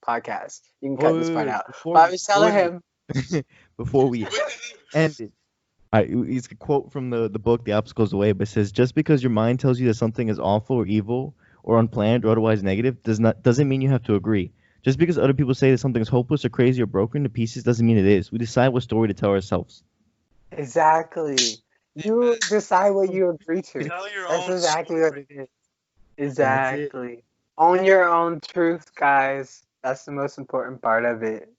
podcast, you can cut this part out. But I was telling him before we end it. It's a quote from the book The Obstacle's Way, but it says, just because your mind tells you that something is awful or evil or unplanned or otherwise negative doesn't mean you have to agree. Just because other people say that something is hopeless or crazy or broken to pieces doesn't mean it is. We decide what story to tell ourselves. Exactly. You decide what you agree to. Tell your That's own exactly story. what it is. Exactly. Own your own truth, guys. That's the most important part of it.